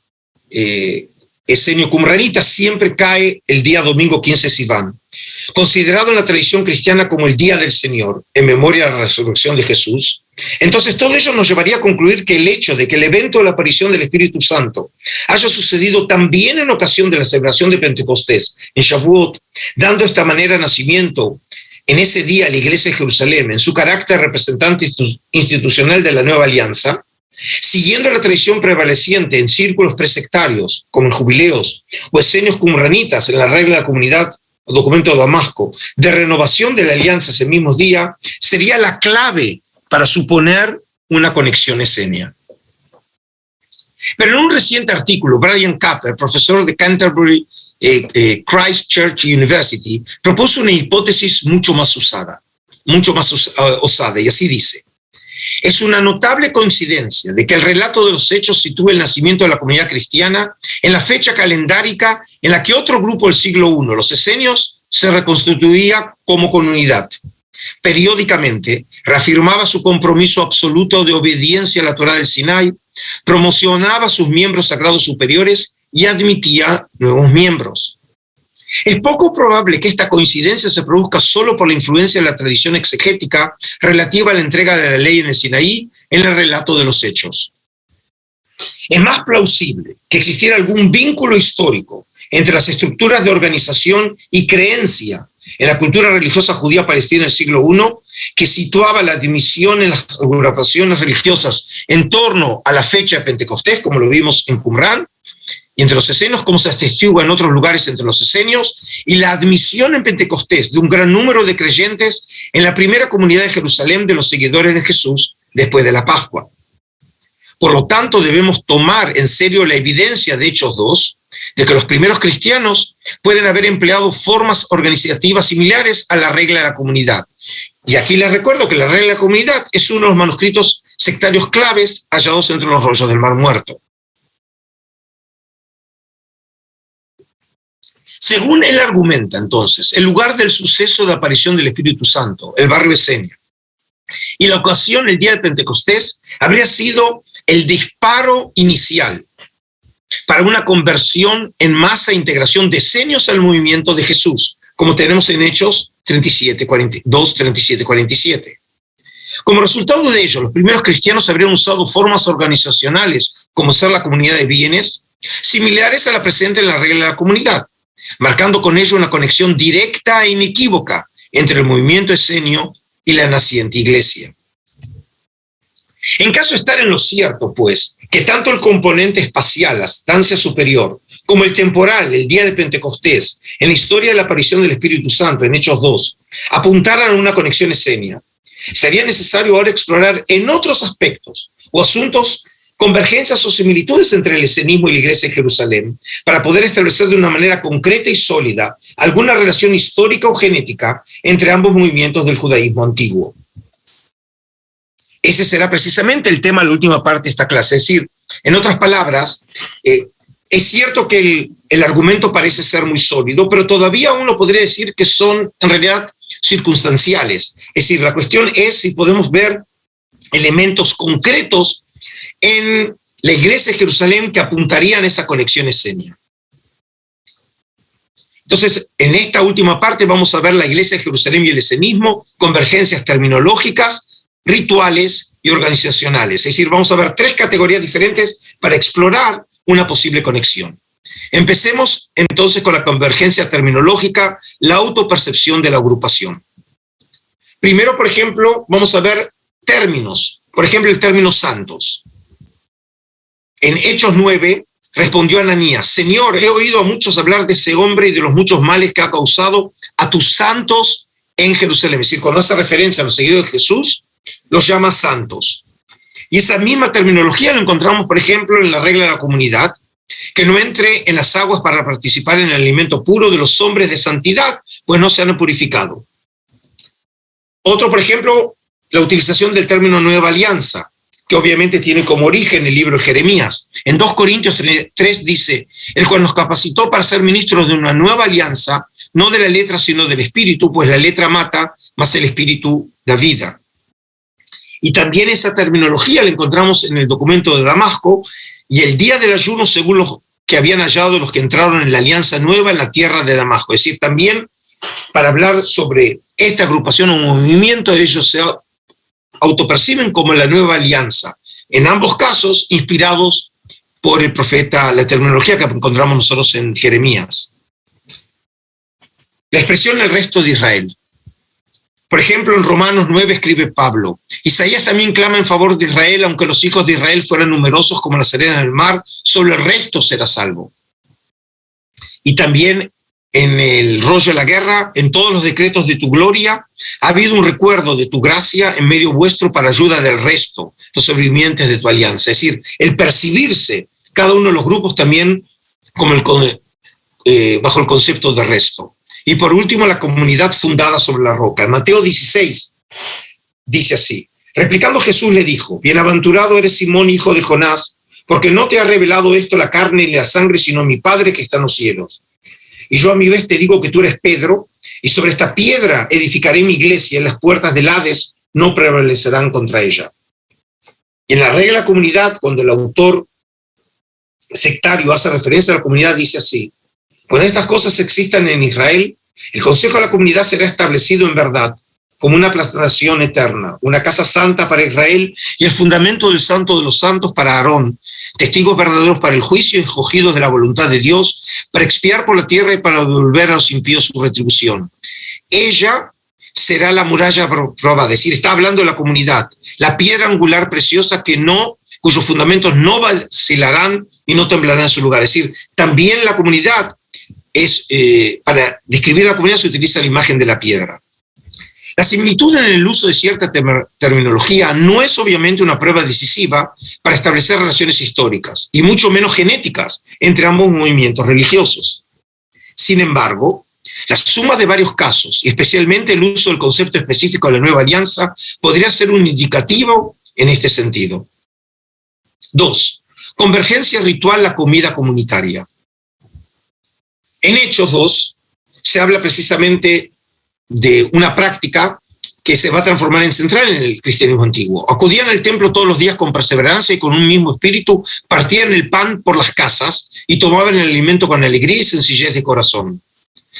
esenio qumranita siempre cae el día domingo 15 de Sivan, considerado en la tradición cristiana como el Día del Señor, en memoria de la resurrección de Jesús. Entonces, todo ello nos llevaría a concluir que el hecho de que el evento de la aparición del Espíritu Santo haya sucedido también en ocasión de la celebración de Pentecostés, en Shavuot, dando de esta manera nacimiento en ese día a la Iglesia de Jerusalén, en su carácter representante institucional de la nueva alianza, siguiendo la tradición prevaleciente en círculos presectarios, como en jubileos o esenios qumranitas en la regla de la comunidad o documento de Damasco, de renovación de la alianza ese mismo día, sería la clave para suponer una conexión esenia. Pero en un reciente artículo, Brian Capper, profesor de Canterbury Christ Church University, propuso una hipótesis mucho más osada, y así dice: es una notable coincidencia de que el relato de los hechos sitúe el nacimiento de la comunidad cristiana en la fecha calendárica en la que otro grupo del siglo I, los esenios, se reconstituía como comunidad. Periódicamente reafirmaba su compromiso absoluto de obediencia a la Torá del Sinai, promocionaba a sus miembros sagrados superiores y admitía nuevos miembros. Es poco probable que esta coincidencia se produzca solo por la influencia de la tradición exegética relativa a la entrega de la ley en el Sinaí en el relato de los Hechos. Es más plausible que existiera algún vínculo histórico entre las estructuras de organización y creencia en la cultura religiosa judía palestina del siglo I, que situaba la dimisión en las agrupaciones religiosas en torno a la fecha de Pentecostés, como lo vimos en Qumran, y entre los esenios, como se atestigua en otros lugares entre los esenios, y la admisión en Pentecostés de un gran número de creyentes en la primera comunidad de Jerusalén de los seguidores de Jesús después de la Pascua. Por lo tanto, debemos tomar en serio la evidencia de Hechos 2, de que los primeros cristianos pueden haber empleado formas organizativas similares a la regla de la comunidad. Y aquí les recuerdo que la regla de la comunidad es uno de los manuscritos sectarios claves hallados entre los rollos del Mar Muerto. Según él argumenta, entonces, el lugar del suceso de aparición del Espíritu Santo, el barrio Esenia, y la ocasión, el día de Pentecostés, habría sido el disparo inicial para una conversión en masa e integración de esenios al movimiento de Jesús, como tenemos en Hechos 37-47. Como resultado de ello, los primeros cristianos habrían usado formas organizacionales, como ser la comunidad de bienes, similares a la presente en la regla de la comunidad, marcando con ello una conexión directa e inequívoca entre el movimiento esenio y la naciente iglesia. En caso de estar en lo cierto, pues, que tanto el componente espacial, la estancia superior, como el temporal, el día de Pentecostés, en la historia de la aparición del Espíritu Santo, en Hechos 2, apuntaran a una conexión esenia, sería necesario ahora explorar en otros aspectos o asuntos convergencias o similitudes entre el esenismo y la iglesia de Jerusalén, para poder establecer de una manera concreta y sólida alguna relación histórica o genética entre ambos movimientos del judaísmo antiguo. Ese será precisamente el tema de la última parte de esta clase. Es decir, en otras palabras, es cierto que el argumento parece ser muy sólido, pero todavía uno podría decir que son en realidad circunstanciales. Es decir, la cuestión es si podemos ver elementos concretos en la iglesia de Jerusalén que apuntarían a esa conexión esenia. Entonces, en esta última parte vamos a ver la iglesia de Jerusalén y el esenismo, convergencias terminológicas, rituales y organizacionales. Es decir, vamos a ver tres categorías diferentes para explorar una posible conexión. Empecemos entonces con la convergencia terminológica, la autopercepción de la agrupación. Primero, por ejemplo, vamos a ver términos. Por ejemplo, el término santos. En Hechos 9 respondió Ananías: Señor, he oído a muchos hablar de ese hombre y de los muchos males que ha causado a tus santos en Jerusalén. Es decir, cuando hace referencia a los seguidores de Jesús, los llama santos. Y esa misma terminología la encontramos, por ejemplo, en la regla de la comunidad, que no entre en las aguas para participar en el alimento puro de los hombres de santidad, pues no se han purificado. Otro, por ejemplo, la utilización del término nueva alianza, que obviamente tiene como origen el libro de Jeremías. En 2 Corintios 3 dice: el cual nos capacitó para ser ministros de una nueva alianza, no de la letra sino del espíritu, pues la letra mata, mas el espíritu da vida. Y también esa terminología la encontramos en el documento de Damasco, y el día del ayuno según los que habían hallado los que entraron en la alianza nueva en la tierra de Damasco. Es decir, también para hablar sobre esta agrupación o movimiento, ellos se autoperciben como la nueva alianza. En ambos casos, inspirados por el profeta, la terminología que encontramos nosotros en Jeremías. La expresión el resto de Israel. Por ejemplo, en Romanos 9 escribe Pablo: Isaías también clama en favor de Israel, aunque los hijos de Israel fueran numerosos como las arenas del mar, solo el resto será salvo. Y también en el rollo de la guerra, en todos los decretos de tu gloria, ha habido un recuerdo de tu gracia en medio vuestro para ayuda del resto, los sobrevivientes de tu alianza. Es decir, el percibirse cada uno de los grupos también como bajo el concepto de resto. Y por último, la comunidad fundada sobre la roca. En Mateo 16 dice así: replicando Jesús le dijo: bienaventurado eres Simón, hijo de Jonás, porque no te ha revelado esto la carne ni la sangre, sino mi Padre que está en los cielos. Y yo a mi vez te digo que tú eres Pedro, y sobre esta piedra edificaré mi iglesia, y las puertas del Hades no prevalecerán contra ella. Y en la regla de la comunidad, cuando el autor sectario hace referencia a la comunidad, dice así: cuando estas cosas existan en Israel, el consejo de la comunidad será establecido en verdad como una plantación eterna, una casa santa para Israel y el fundamento del santo de los santos para Aarón, testigos verdaderos para el juicio y escogidos de la voluntad de Dios, para expiar por la tierra y para devolver a los impíos su retribución. Ella será la muralla probada, es decir, está hablando de la comunidad, la piedra angular preciosa cuyos fundamentos no vacilarán y no temblarán en su lugar. Es decir, también la comunidad para describir a la comunidad se utiliza la imagen de la piedra. La similitud en el uso de cierta terminología no es obviamente una prueba decisiva para establecer relaciones históricas, y mucho menos genéticas, entre ambos movimientos religiosos. Sin embargo, la suma de varios casos, y especialmente el uso del concepto específico de la nueva alianza, podría ser un indicativo en este sentido. 2. Convergencia ritual, la comida comunitaria. En Hechos 2 se habla precisamente de una práctica que se va a transformar en central en el cristianismo antiguo. Acudían al templo todos los días con perseverancia y con un mismo espíritu, partían el pan por las casas y tomaban el alimento con alegría y sencillez de corazón.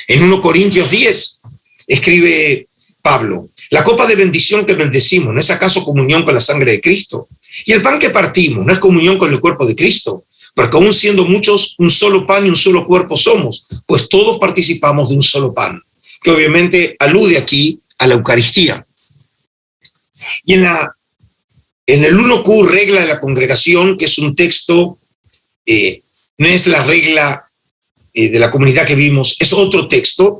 En 1 Corintios 10 escribe Pablo: la copa de bendición que bendecimos, ¿no es acaso comunión con la sangre de Cristo? Y el pan que partimos, ¿no es comunión con el cuerpo de Cristo? Porque aún siendo muchos, un solo pan y un solo cuerpo somos, pues todos participamos de un solo pan, que obviamente alude aquí a la Eucaristía. Y en el 1Q, regla de la congregación, que es un texto, no es la regla de la comunidad que vimos, es otro texto,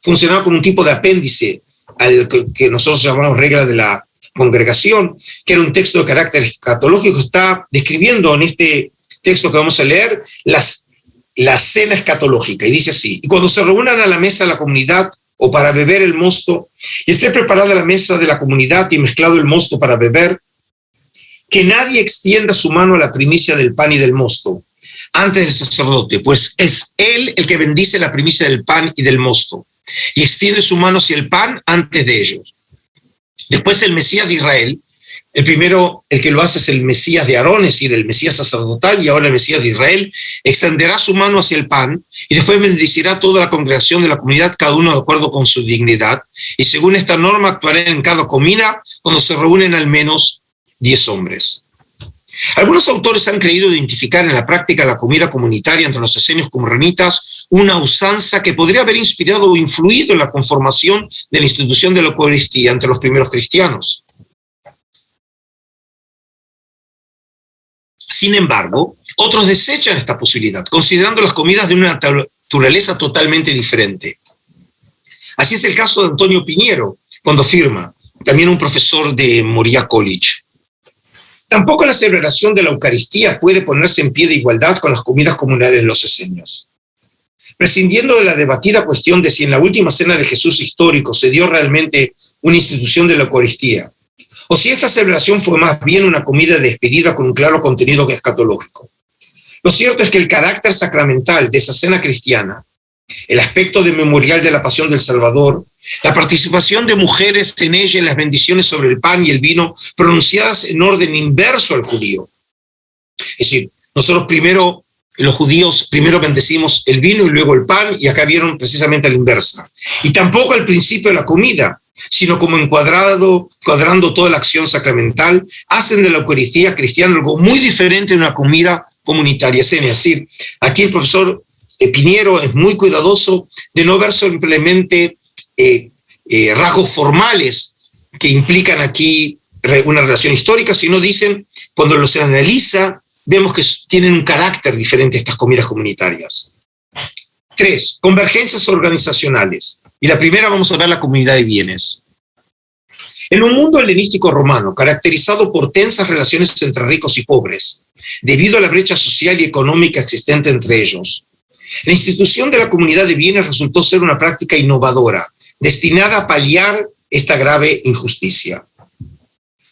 funcionaba como un tipo de apéndice al que nosotros llamamos regla de la congregación, que era un texto de carácter escatológico. Está describiendo en este texto que vamos a leer la cena escatológica, y dice así: y cuando se reúnan a la mesa de la comunidad o para beber el mosto, y esté preparada la mesa de la comunidad y mezclado el mosto para beber, que nadie extienda su mano a la primicia del pan y del mosto antes del sacerdote, pues es él el que bendice la primicia del pan y del mosto, y extiende su mano hacia el pan antes de ellos. Después el Mesías de Israel, el primero, el que lo hace es el Mesías de Aarón, es decir, el Mesías sacerdotal, y ahora el Mesías de Israel, extenderá su mano hacia el pan y después bendecirá toda la congregación de la comunidad, cada uno de acuerdo con su dignidad, y según esta norma actuará en cada comida cuando se reúnen al menos 10 hombres. Algunos autores han creído identificar en la práctica de la comida comunitaria entre los esenios qumranitas una usanza que podría haber inspirado o influido en la conformación de la institución de la Eucaristía entre los primeros cristianos. Sin embargo, otros desechan esta posibilidad, considerando las comidas de una naturaleza totalmente diferente. Así es el caso de Antonio Piñero, cuando afirma, también un profesor de Moriah College: tampoco la celebración de la Eucaristía puede ponerse en pie de igualdad con las comidas comunales de los esenios. Prescindiendo de la debatida cuestión de si en la última cena de Jesús histórico se dio realmente una institución de la Eucaristía, o si esta celebración fue más bien una comida de despedida con un claro contenido escatológico. Lo cierto es que el carácter sacramental de esa cena cristiana, el aspecto de memorial de la pasión del Salvador, la participación de mujeres en ella en las bendiciones sobre el pan y el vino pronunciadas en orden inverso al judío. Es decir, nosotros los judíos primero bendecimos el vino y luego el pan, y acá vieron precisamente a la inversa. Y tampoco al principio de la comida, sino como cuadrando toda la acción sacramental, hacen de la Eucaristía cristiana algo muy diferente de una comida comunitaria. Es decir, aquí el profesor Piñero es muy cuidadoso de no ver simplemente rasgos formales que implican aquí una relación histórica, sino dicen, cuando los analiza, vemos que tienen un carácter diferente estas comidas comunitarias. 3. Convergencias organizacionales. Y la primera vamos a ver la comunidad de bienes. En un mundo helenístico romano, caracterizado por tensas relaciones entre ricos y pobres, debido a la brecha social y económica existente entre ellos, la institución de la comunidad de bienes resultó ser una práctica innovadora, destinada a paliar esta grave injusticia.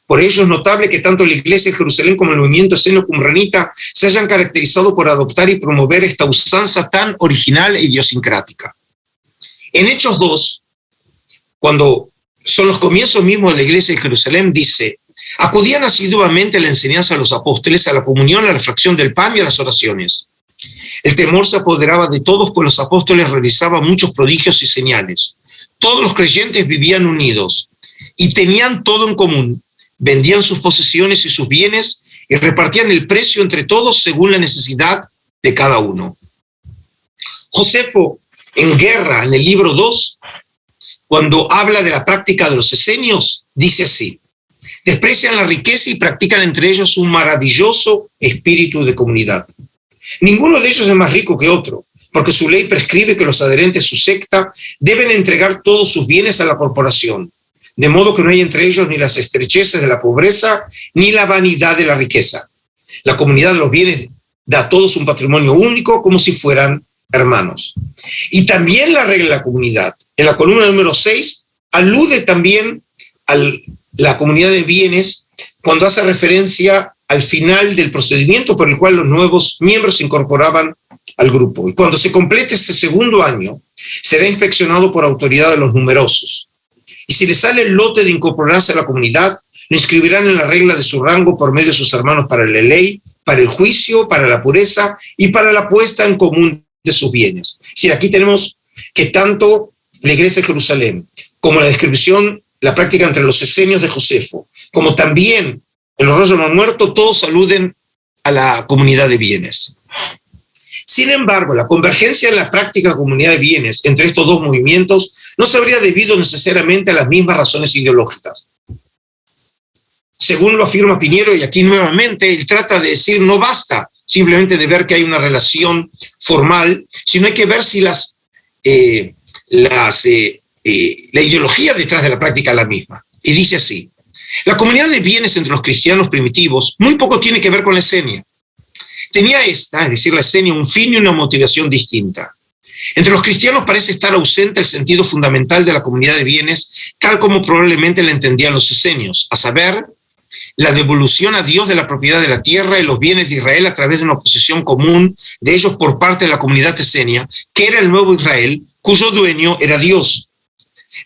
Por ello es notable que tanto la Iglesia de Jerusalén como el movimiento eseno-qumranita se hayan caracterizado por adoptar y promover esta usanza tan original e idiosincrática. En Hechos 2, cuando son los comienzos mismos de la Iglesia de Jerusalén, dice: Acudían asiduamente a la enseñanza de los apóstoles, a la comunión, a la fracción del pan y a las oraciones. El temor se apoderaba de todos, pues los apóstoles realizaban muchos prodigios y señales. Todos los creyentes vivían unidos y tenían todo en común. Vendían sus posesiones y sus bienes y repartían el precio entre todos según la necesidad de cada uno. Josefo, en Guerra, en el libro 2, cuando habla de la práctica de los esenios, dice así: desprecian la riqueza y practican entre ellos un maravilloso espíritu de comunidad. Ninguno de ellos es más rico que otro, porque su ley prescribe que los adherentes a su secta deben entregar todos sus bienes a la corporación, de modo que no hay entre ellos ni las estrecheces de la pobreza ni la vanidad de la riqueza. La comunidad de los bienes da a todos un patrimonio único, como si fueran hermanos. Y también la regla de la comunidad, en la columna número 6, alude también a la comunidad de bienes cuando hace referencia al final del procedimiento por el cual los nuevos miembros se incorporaban al grupo. Y cuando se complete ese segundo año, será inspeccionado por autoridad de los numerosos. Y si le sale el lote de incorporarse a la comunidad, lo inscribirán en la regla de su rango por medio de sus hermanos para la ley, para el juicio, para la pureza y para la puesta en común de sus bienes. Es decir, aquí tenemos que tanto la iglesia de Jerusalén como la descripción, la práctica entre los esenios de Josefo, como también en los rollos del Mar Muerto, todos aluden a la comunidad de bienes. Sin embargo, la convergencia en la práctica de comunidad de bienes entre estos dos movimientos no se habría debido necesariamente a las mismas razones ideológicas. Según lo afirma Piñero, y aquí nuevamente él trata de decir, no basta simplemente de ver que hay una relación formal, sino hay que ver si la ideología detrás de la práctica es la misma. Y dice así: la comunidad de bienes entre los cristianos primitivos muy poco tiene que ver con la esenia. Tenía esta, es decir, la esenia, un fin y una motivación distinta. Entre los cristianos parece estar ausente el sentido fundamental de la comunidad de bienes, tal como probablemente la entendían los esenios, a saber, la devolución a Dios de la propiedad de la tierra y los bienes de Israel a través de una posesión común de ellos por parte de la comunidad esenia, que era el nuevo Israel, cuyo dueño era Dios.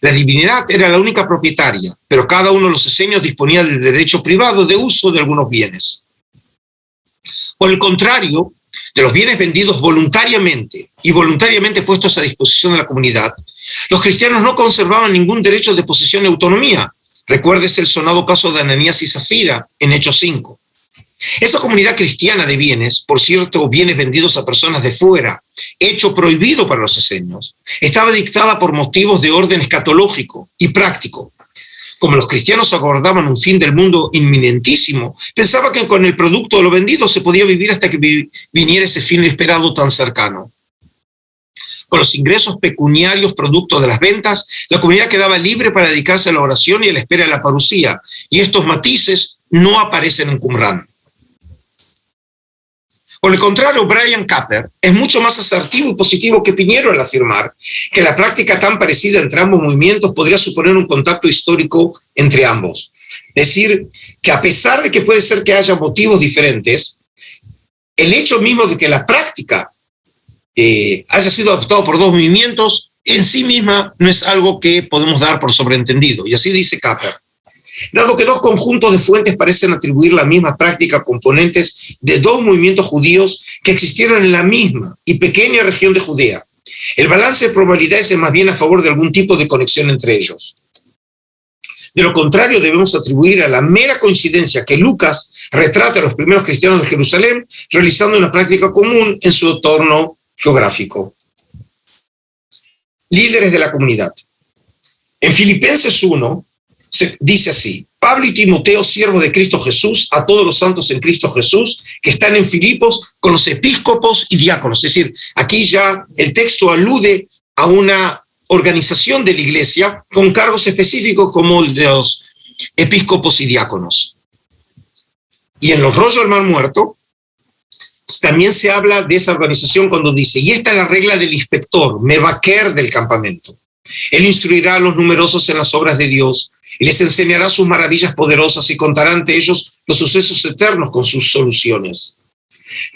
La divinidad era la única propietaria, pero cada uno de los esenios disponía del derecho privado de uso de algunos bienes. Por el contrario, de los bienes vendidos voluntariamente y voluntariamente puestos a disposición de la comunidad, los cristianos no conservaban ningún derecho de posesión y autonomía. Recuérdese el sonado caso de Ananías y Zafira en Hechos 5. Esa comunidad cristiana de bienes, por cierto, bienes vendidos a personas de fuera, hecho prohibido para los esenios, estaba dictada por motivos de orden escatológico y práctico. Como los cristianos aguardaban un fin del mundo inminentísimo, pensaba que con el producto de lo vendido se podía vivir hasta que viniera ese fin esperado tan cercano. Con los ingresos pecuniarios producto de las ventas, la comunidad quedaba libre para dedicarse a la oración y a la espera de la parucía, y estos matices no aparecen en Qumran. Por el contrario, Bryan Capper es mucho más asertivo y positivo que Piñero al afirmar que la práctica tan parecida entre ambos movimientos podría suponer un contacto histórico entre ambos. Es decir, que a pesar de que puede ser que haya motivos diferentes, el hecho mismo de que la práctica haya sido adoptado por dos movimientos en sí misma no es algo que podemos dar por sobreentendido. Y así dice Capper. Dado que dos conjuntos de fuentes parecen atribuir la misma práctica a componentes de dos movimientos judíos que existieron en la misma y pequeña región de Judea, el balance de probabilidades es más bien a favor de algún tipo de conexión entre ellos. De lo contrario, debemos atribuir a la mera coincidencia que Lucas retrata a los primeros cristianos de Jerusalén realizando una práctica común en su entorno geográfico. Líderes de la comunidad. En Filipenses 1, se dice así: Pablo y Timoteo, siervos de Cristo Jesús, a todos los santos en Cristo Jesús, que están en Filipos con los episcopos y diáconos. Es decir, aquí ya el texto alude a una organización de la iglesia con cargos específicos como el de los episcopos y diáconos. Y en los rollos del Mar Muerto también se habla de esa organización cuando dice: y esta es la regla del inspector, mevaquer del campamento. Él instruirá a los numerosos en las obras de Dios y les enseñará sus maravillas poderosas y contará ante ellos los sucesos eternos con sus soluciones.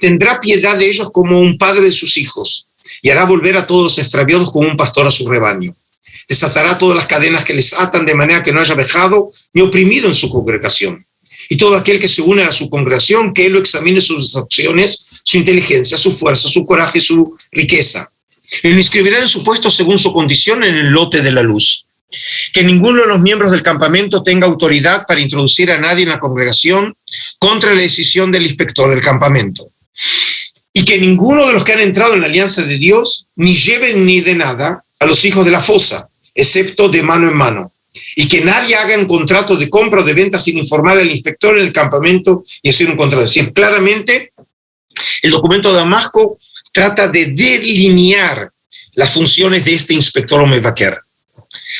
Tendrá piedad de ellos como un padre de sus hijos y hará volver a todos los extraviados como un pastor a su rebaño. Desatará todas las cadenas que les atan de manera que no haya vejado ni oprimido en su congregación. y todo aquel que se une a su congregación, que él lo examine sus acciones, su inteligencia, su fuerza, su coraje, su riqueza. Y lo inscribirá en su puesto según su condición en el lote de la luz. Que ninguno de los miembros del campamento tenga autoridad para introducir a nadie en la congregación contra la decisión del inspector del campamento. Y que ninguno de los que han entrado en la alianza de Dios ni lleven ni de nada a los hijos de la fosa, excepto de mano en mano. Y que nadie haga un contrato de compra o de venta sin informar al inspector en el campamento y hacer un contrato. Es decir, claramente, el documento de Damasco trata de delinear las funciones de este inspector o mevaquer.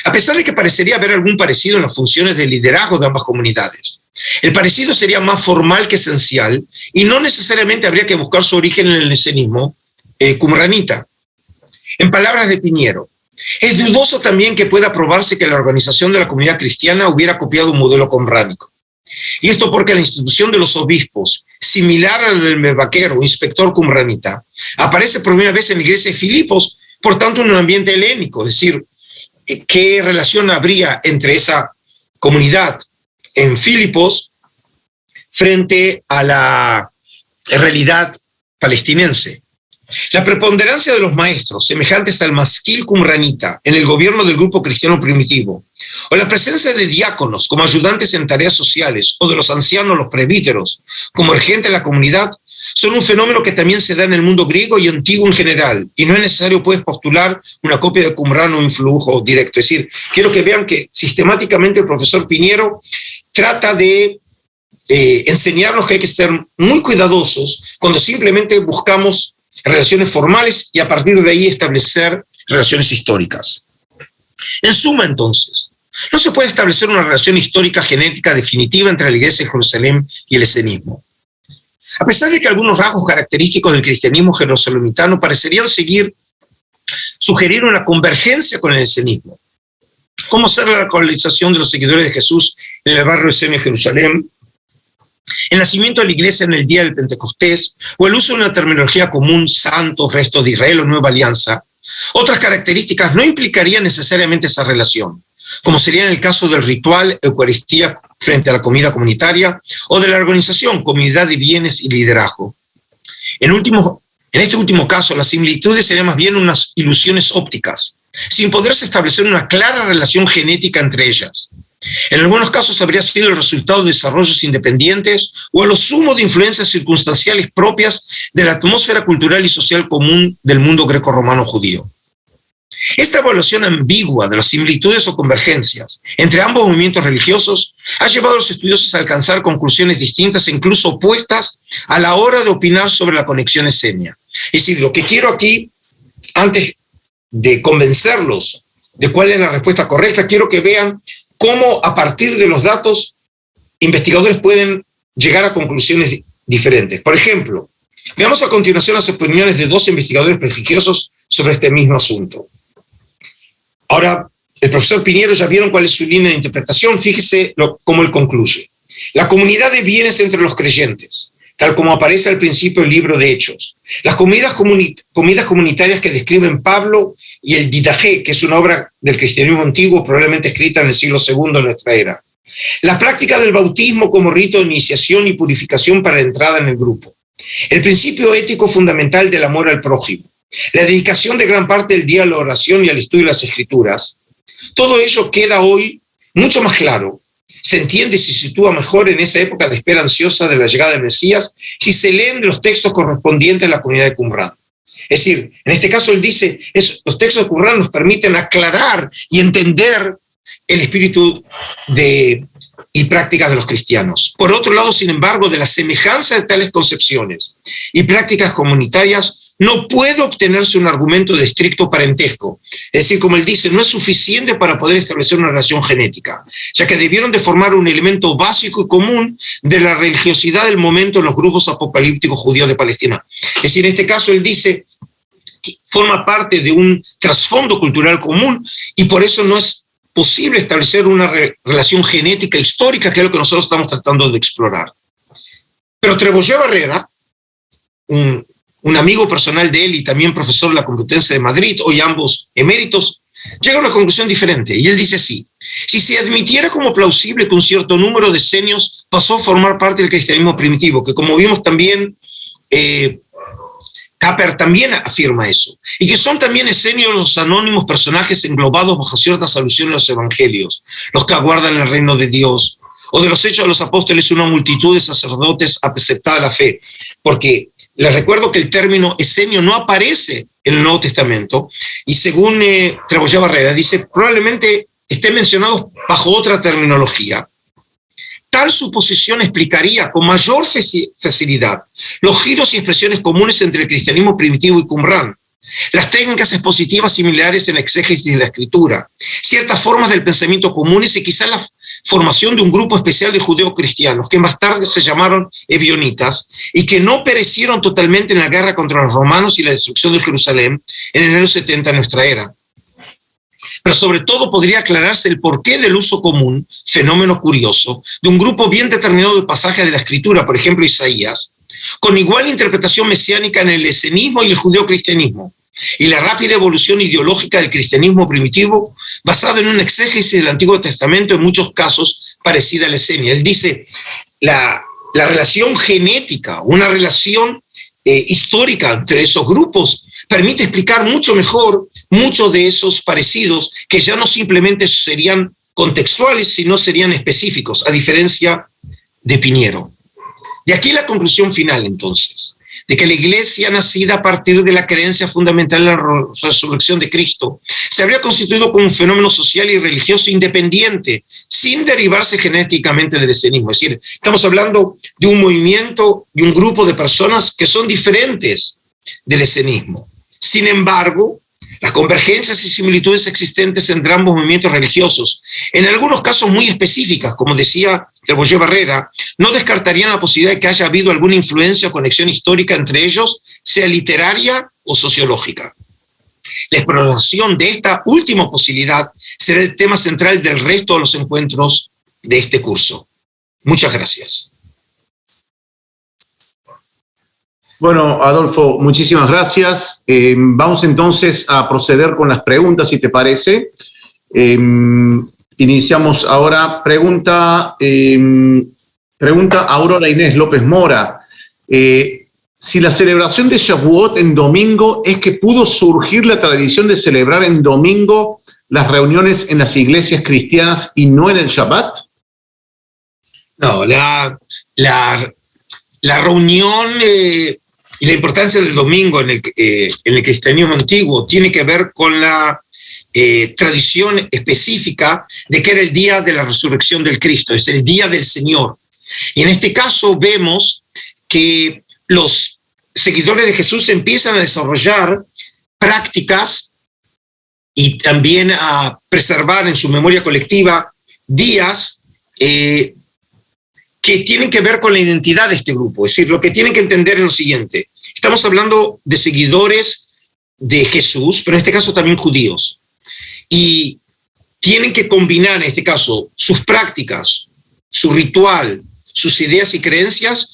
A pesar de que parecería haber algún parecido en las funciones de liderazgo de ambas comunidades, el parecido sería más formal que esencial y no necesariamente habría que buscar su origen en el esenismo qumranita. En palabras de Piñero, es dudoso también que pueda probarse que la organización de la comunidad cristiana hubiera copiado un modelo qumránico. Y esto porque la institución de los obispos, similar a la del mevaquer o inspector qumranita, aparece por primera vez en la iglesia de Filipos, por tanto en un ambiente helénico, es decir, ¿qué relación habría entre esa comunidad en Filipos frente a la realidad palestinense? La preponderancia de los maestros, semejantes al masquil qumranita en el gobierno del grupo cristiano primitivo, o la presencia de diáconos como ayudantes en tareas sociales, o de los ancianos, los presbíteros, como regente de la comunidad, son un fenómeno que también se da en el mundo griego y antiguo en general, y no es necesario, pues, postular una copia de Qumran o influjo directo. Es decir, quiero que vean que sistemáticamente el profesor Piñero trata de enseñarnos que hay que ser muy cuidadosos cuando simplemente buscamos relaciones formales y a partir de ahí establecer relaciones históricas. En suma, entonces, no se puede establecer una relación histórica genética definitiva entre la Iglesia de Jerusalén y el esenismo. A pesar de que algunos rasgos característicos del cristianismo jerosalemitano parecerían sugerir una convergencia con el esenismo, como ser la localización de los seguidores de Jesús en el barrio esenio de Jerusalén, el nacimiento de la iglesia en el día del Pentecostés, o el uso de una terminología común, santos, resto de Israel o nueva alianza, otras características no implicarían necesariamente esa relación, como sería en el caso del ritual Eucaristía frente a la comida comunitaria, o de la organización, comunidad de bienes y liderazgo. En este último caso, las similitudes serían más bien unas ilusiones ópticas, sin poderse establecer una clara relación genética entre ellas. En algunos casos habría sido el resultado de desarrollos independientes o a lo sumo de influencias circunstanciales propias de la atmósfera cultural y social común del mundo greco-romano judío. Esta evaluación ambigua de las similitudes o convergencias entre ambos movimientos religiosos ha llevado a los estudiosos a alcanzar conclusiones distintas e incluso opuestas a la hora de opinar sobre la conexión esenia. Es decir, lo que quiero aquí, antes de convencerlos de cuál es la respuesta correcta, quiero que vean cómo a partir de los datos investigadores pueden llegar a conclusiones diferentes. Por ejemplo, veamos a continuación las opiniones de dos investigadores prestigiosos sobre este mismo asunto. Ahora, el profesor Piñero ya vieron cuál es su línea de interpretación, fíjese cómo él concluye. La comunidad de bienes entre los creyentes, tal como aparece al principio del libro de Hechos. Las comidas comunitarias que describen Pablo y el Didaje, que es una obra del cristianismo antiguo, probablemente escrita en el siglo II de nuestra era. La práctica del bautismo como rito de iniciación y purificación para la entrada en el grupo. El principio ético fundamental del amor al prójimo. La dedicación de gran parte del día a la oración y al estudio de las Escrituras. Todo ello queda hoy mucho más claro. Se entiende y se sitúa mejor en esa época de espera ansiosa de la llegada del Mesías si se leen los textos correspondientes a la comunidad de Qumran. Es decir, en este caso él dice, los textos de Qumran nos permiten aclarar y entender el espíritu y prácticas de los cristianos. Por otro lado, sin embargo, de la semejanza de tales concepciones y prácticas comunitarias no puede obtenerse un argumento de estricto parentesco. Es decir, como él dice, no es suficiente para poder establecer una relación genética, ya que debieron de formar un elemento básico y común de la religiosidad del momento en los grupos apocalípticos judíos de Palestina. Es decir, en este caso él dice que forma parte de un trasfondo cultural común y por eso no es posible establecer una relación genética histórica, que es lo que nosotros estamos tratando de explorar. Pero Treboyé Barrera, un un amigo personal de él y también profesor de la Complutense de Madrid, hoy ambos eméritos, llega a una conclusión diferente. Y él dice así: si se admitiera como plausible que un cierto número de esenios pasó a formar parte del cristianismo primitivo, que como vimos también, Capper también afirma eso, y que son también esenios los anónimos personajes englobados bajo ciertas alusiones a los evangelios, los que aguardan el reino de Dios, o de los Hechos de los Apóstoles una multitud de sacerdotes aceptada la fe, porque les recuerdo que el término esenio no aparece en el Nuevo Testamento, y según Trebollé Barrera, dice, probablemente esté mencionado bajo otra terminología. Tal suposición explicaría con mayor facilidad los giros y expresiones comunes entre el cristianismo primitivo y Qumran, las técnicas expositivas similares en la exégesis de la escritura, ciertas formas del pensamiento comunes y quizá la formación de un grupo especial de judeocristianos que más tarde se llamaron ebionitas y que no perecieron totalmente en la guerra contra los romanos y la destrucción de Jerusalén en el año 70 de nuestra era. Pero sobre todo podría aclararse el porqué del uso común, fenómeno curioso, de un grupo bien determinado de pasajes de la Escritura, por ejemplo Isaías, con igual interpretación mesiánica en el esenismo y el judeocristianismo, y la rápida evolución ideológica del cristianismo primitivo, basada en una exégesis del Antiguo Testamento, en muchos casos parecida a la esenia. Él dice, la relación genética, una relación histórica entre esos grupos, permite explicar mucho mejor muchos de esos parecidos que ya no simplemente serían contextuales, sino serían específicos, a diferencia de Piñero. Y aquí la conclusión final, entonces, de que la Iglesia, nacida a partir de la creencia fundamental en la resurrección de Cristo, se habría constituido como un fenómeno social y religioso independiente, sin derivarse genéticamente del esenismo. Es decir, estamos hablando de un movimiento y un grupo de personas que son diferentes del esenismo. Sin embargo, las convergencias y similitudes existentes entre ambos movimientos religiosos, en algunos casos muy específicas, como decía Trebollé Barrera, no descartarían la posibilidad de que haya habido alguna influencia o conexión histórica entre ellos, sea literaria o sociológica. La exploración de esta última posibilidad será el tema central del resto de los encuentros de este curso. Muchas gracias. Bueno, Adolfo, muchísimas gracias. Vamos entonces a proceder con las preguntas, si te parece. Iniciamos ahora. Pregunta Aurora Inés López Mora. Si la celebración de Shavuot en domingo es que pudo surgir la tradición de celebrar en domingo las reuniones en las iglesias cristianas y no en el Shabbat. No, la reunión y la importancia del domingo en el cristianismo antiguo tiene que ver con la tradición específica de que era el día de la resurrección del Cristo, es el día del Señor. Y en este caso vemos que los seguidores de Jesús empiezan a desarrollar prácticas y también a preservar en su memoria colectiva días que tienen que ver con la identidad de este grupo. Es decir, lo que tienen que entender es lo siguiente. Estamos hablando de seguidores de Jesús, pero en este caso también judíos. Y tienen que combinar, en este caso, sus prácticas, su ritual, sus ideas y creencias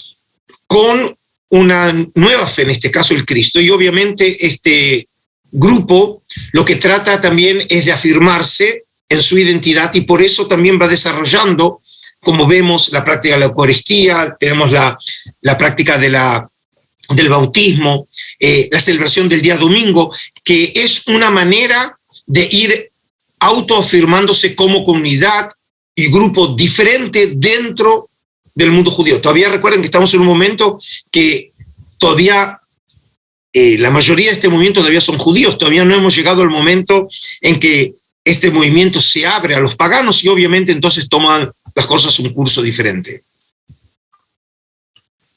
con una nueva fe, en este caso el Cristo. Y obviamente este grupo lo que trata también es de afirmarse en su identidad y por eso también va desarrollando, como vemos, la práctica de la Eucaristía, tenemos la práctica del bautismo, la celebración del día domingo, que es una manera de ir autoafirmándose como comunidad y grupo diferente dentro del mundo judío. Todavía recuerden que estamos en un momento que todavía la mayoría de este movimiento todavía son judíos, todavía no hemos llegado al momento en que este movimiento se abre a los paganos y obviamente entonces toman las cosas un curso diferente.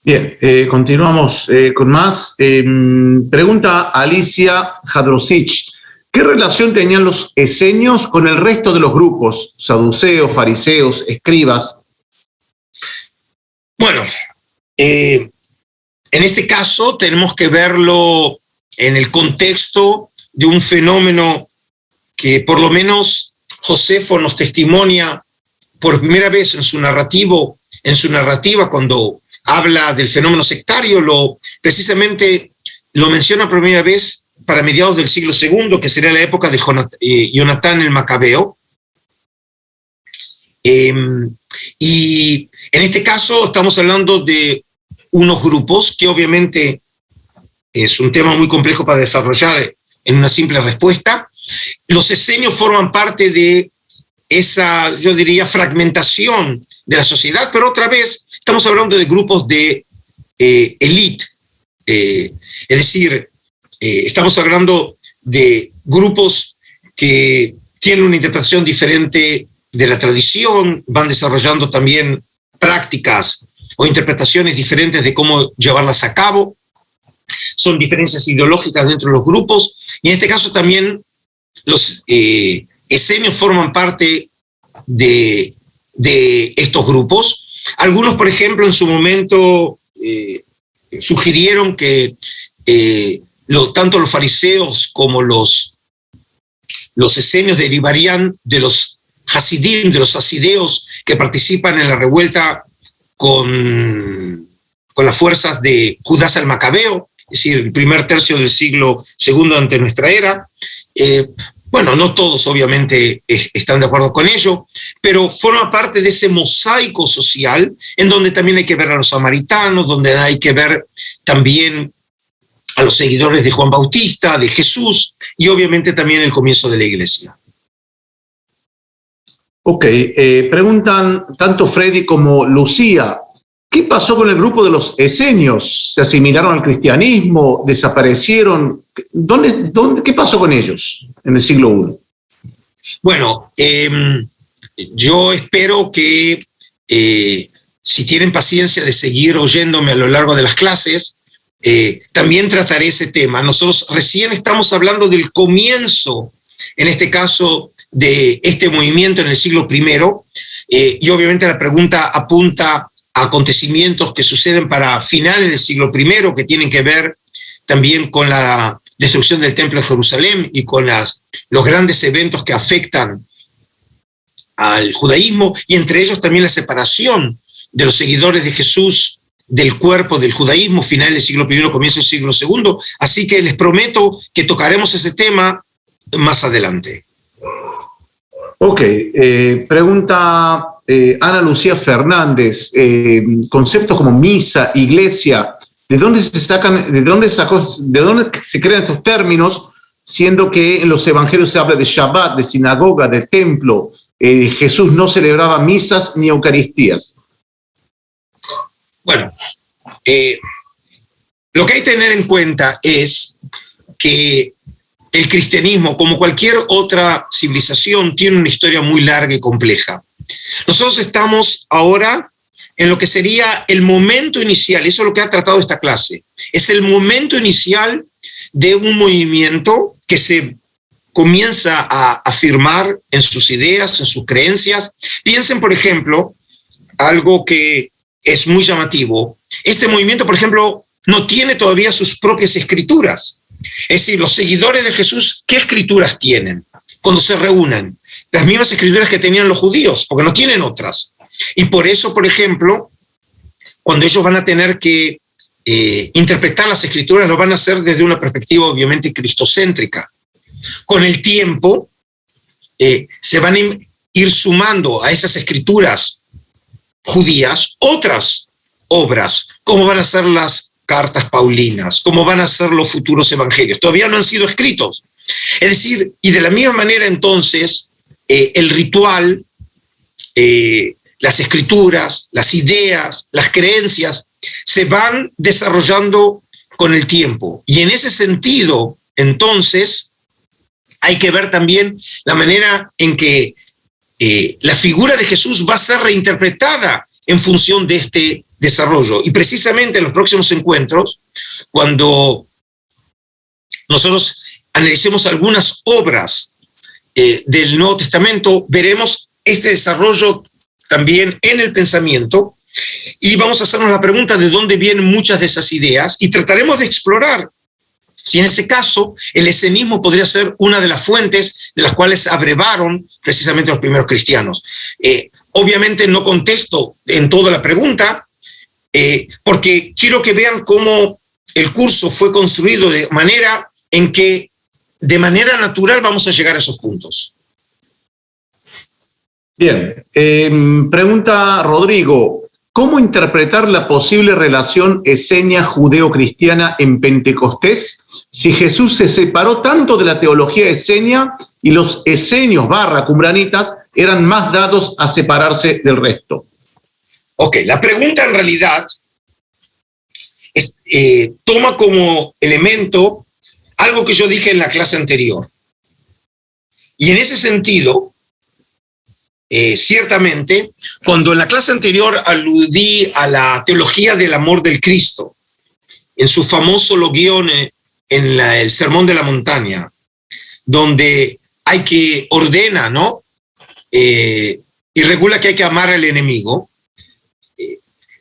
Bien, continuamos con más. Pregunta Alicia Jadrosich. ¿Qué relación tenían los esenios con el resto de los grupos, saduceos, fariseos, escribas? Bueno, en este caso tenemos que verlo en el contexto de un fenómeno que por lo menos Josefo nos testimonia por primera vez en su narrativa cuando habla del fenómeno sectario, precisamente lo menciona por primera vez para mediados del siglo II, que sería la época de Jonatán el Macabeo. Y en este caso estamos hablando de unos grupos que obviamente es un tema muy complejo para desarrollar en una simple respuesta. Los esenios forman parte de esa, yo diría, fragmentación de la sociedad, pero otra vez estamos hablando de grupos de élite, es decir, estamos hablando de grupos que tienen una interpretación diferente de la tradición, van desarrollando también prácticas o interpretaciones diferentes de cómo llevarlas a cabo. Son diferencias ideológicas dentro de los grupos, y en este caso también los esenios forman parte de estos grupos. Algunos, por ejemplo, en su momento sugirieron que tanto los fariseos como los esenios derivarían de los hasidim, de los hasideos que participan en la revuelta con las fuerzas de Judas el Macabeo, es decir, el primer tercio del siglo II ante nuestra era. Bueno, no todos obviamente están de acuerdo con ello, pero forma parte de ese mosaico social en donde también hay que ver a los samaritanos, donde hay que ver también a los seguidores de Juan Bautista, de Jesús, y obviamente también el comienzo de la iglesia. Ok, preguntan tanto Freddy como Lucía, ¿qué pasó con el grupo de los esenios? ¿Se asimilaron al cristianismo? ¿Desaparecieron? ¿Qué pasó con ellos en el siglo I? Bueno, yo espero que si tienen paciencia de seguir oyéndome a lo largo de las clases, también trataré ese tema. Nosotros recién estamos hablando del comienzo, en este caso, de este movimiento en el siglo I, y obviamente la pregunta apunta a acontecimientos que suceden para finales del siglo I, que tienen que ver también con la destrucción del Templo de Jerusalén y con los grandes eventos que afectan al judaísmo, y entre ellos también la separación de los seguidores de Jesús del cuerpo del judaísmo, final del siglo I, comienzo del siglo II. Así que les prometo que tocaremos ese tema más adelante. Ok, pregunta Ana Lucía Fernández, conceptos como misa, iglesia, ¿de dónde se crean estos términos, siendo que en los evangelios se habla de Shabbat, de sinagoga, del templo? Jesús no celebraba misas ni eucaristías. Bueno, lo que hay que tener en cuenta es que el cristianismo, como cualquier otra civilización, tiene una historia muy larga y compleja. Nosotros estamos ahora en lo que sería el momento inicial, eso es lo que ha tratado esta clase, es el momento inicial de un movimiento que se comienza a afirmar en sus ideas, en sus creencias. Piensen, por ejemplo, algo que es muy llamativo. Este movimiento, por ejemplo, no tiene todavía sus propias escrituras. Es decir, los seguidores de Jesús, ¿qué escrituras tienen cuando se reúnen? Las mismas escrituras que tenían los judíos, porque no tienen otras. Y por eso, por ejemplo, cuando ellos van a tener que interpretar las escrituras, lo van a hacer desde una perspectiva obviamente cristocéntrica. Con el tiempo, se van a ir sumando a esas escrituras judías otras obras, como van a ser las cartas paulinas, como van a ser los futuros evangelios. Todavía no han sido escritos. Es decir, y de la misma manera entonces, el ritual, las escrituras, las ideas, las creencias, se van desarrollando con el tiempo. Y en ese sentido, entonces, hay que ver también la manera en que la figura de Jesús va a ser reinterpretada en función de este desarrollo. Y precisamente en los próximos encuentros, cuando nosotros analicemos algunas obras del Nuevo Testamento, veremos este desarrollo también en el pensamiento, y vamos a hacernos la pregunta de dónde vienen muchas de esas ideas, y trataremos de explorar si en ese caso el esenismo podría ser una de las fuentes de las cuales abrevaron precisamente los primeros cristianos. Obviamente no contesto en toda la pregunta, porque quiero que vean cómo el curso fue construido de manera en que de manera natural vamos a llegar a esos puntos. Bien, pregunta Rodrigo, ¿cómo interpretar la posible relación esenia judeo-cristiana en Pentecostés si Jesús se separó tanto de la teología esenia y los esenios / qumranitas eran más dados a separarse del resto? Ok, la pregunta en realidad toma como elemento algo que yo dije en la clase anterior. Y en ese sentido, ciertamente, cuando en la clase anterior aludí a la teología del amor del Cristo, en su famoso logión en el Sermón de la Montaña, donde hay que ordena, ¿no? Y regula que hay que amar al enemigo,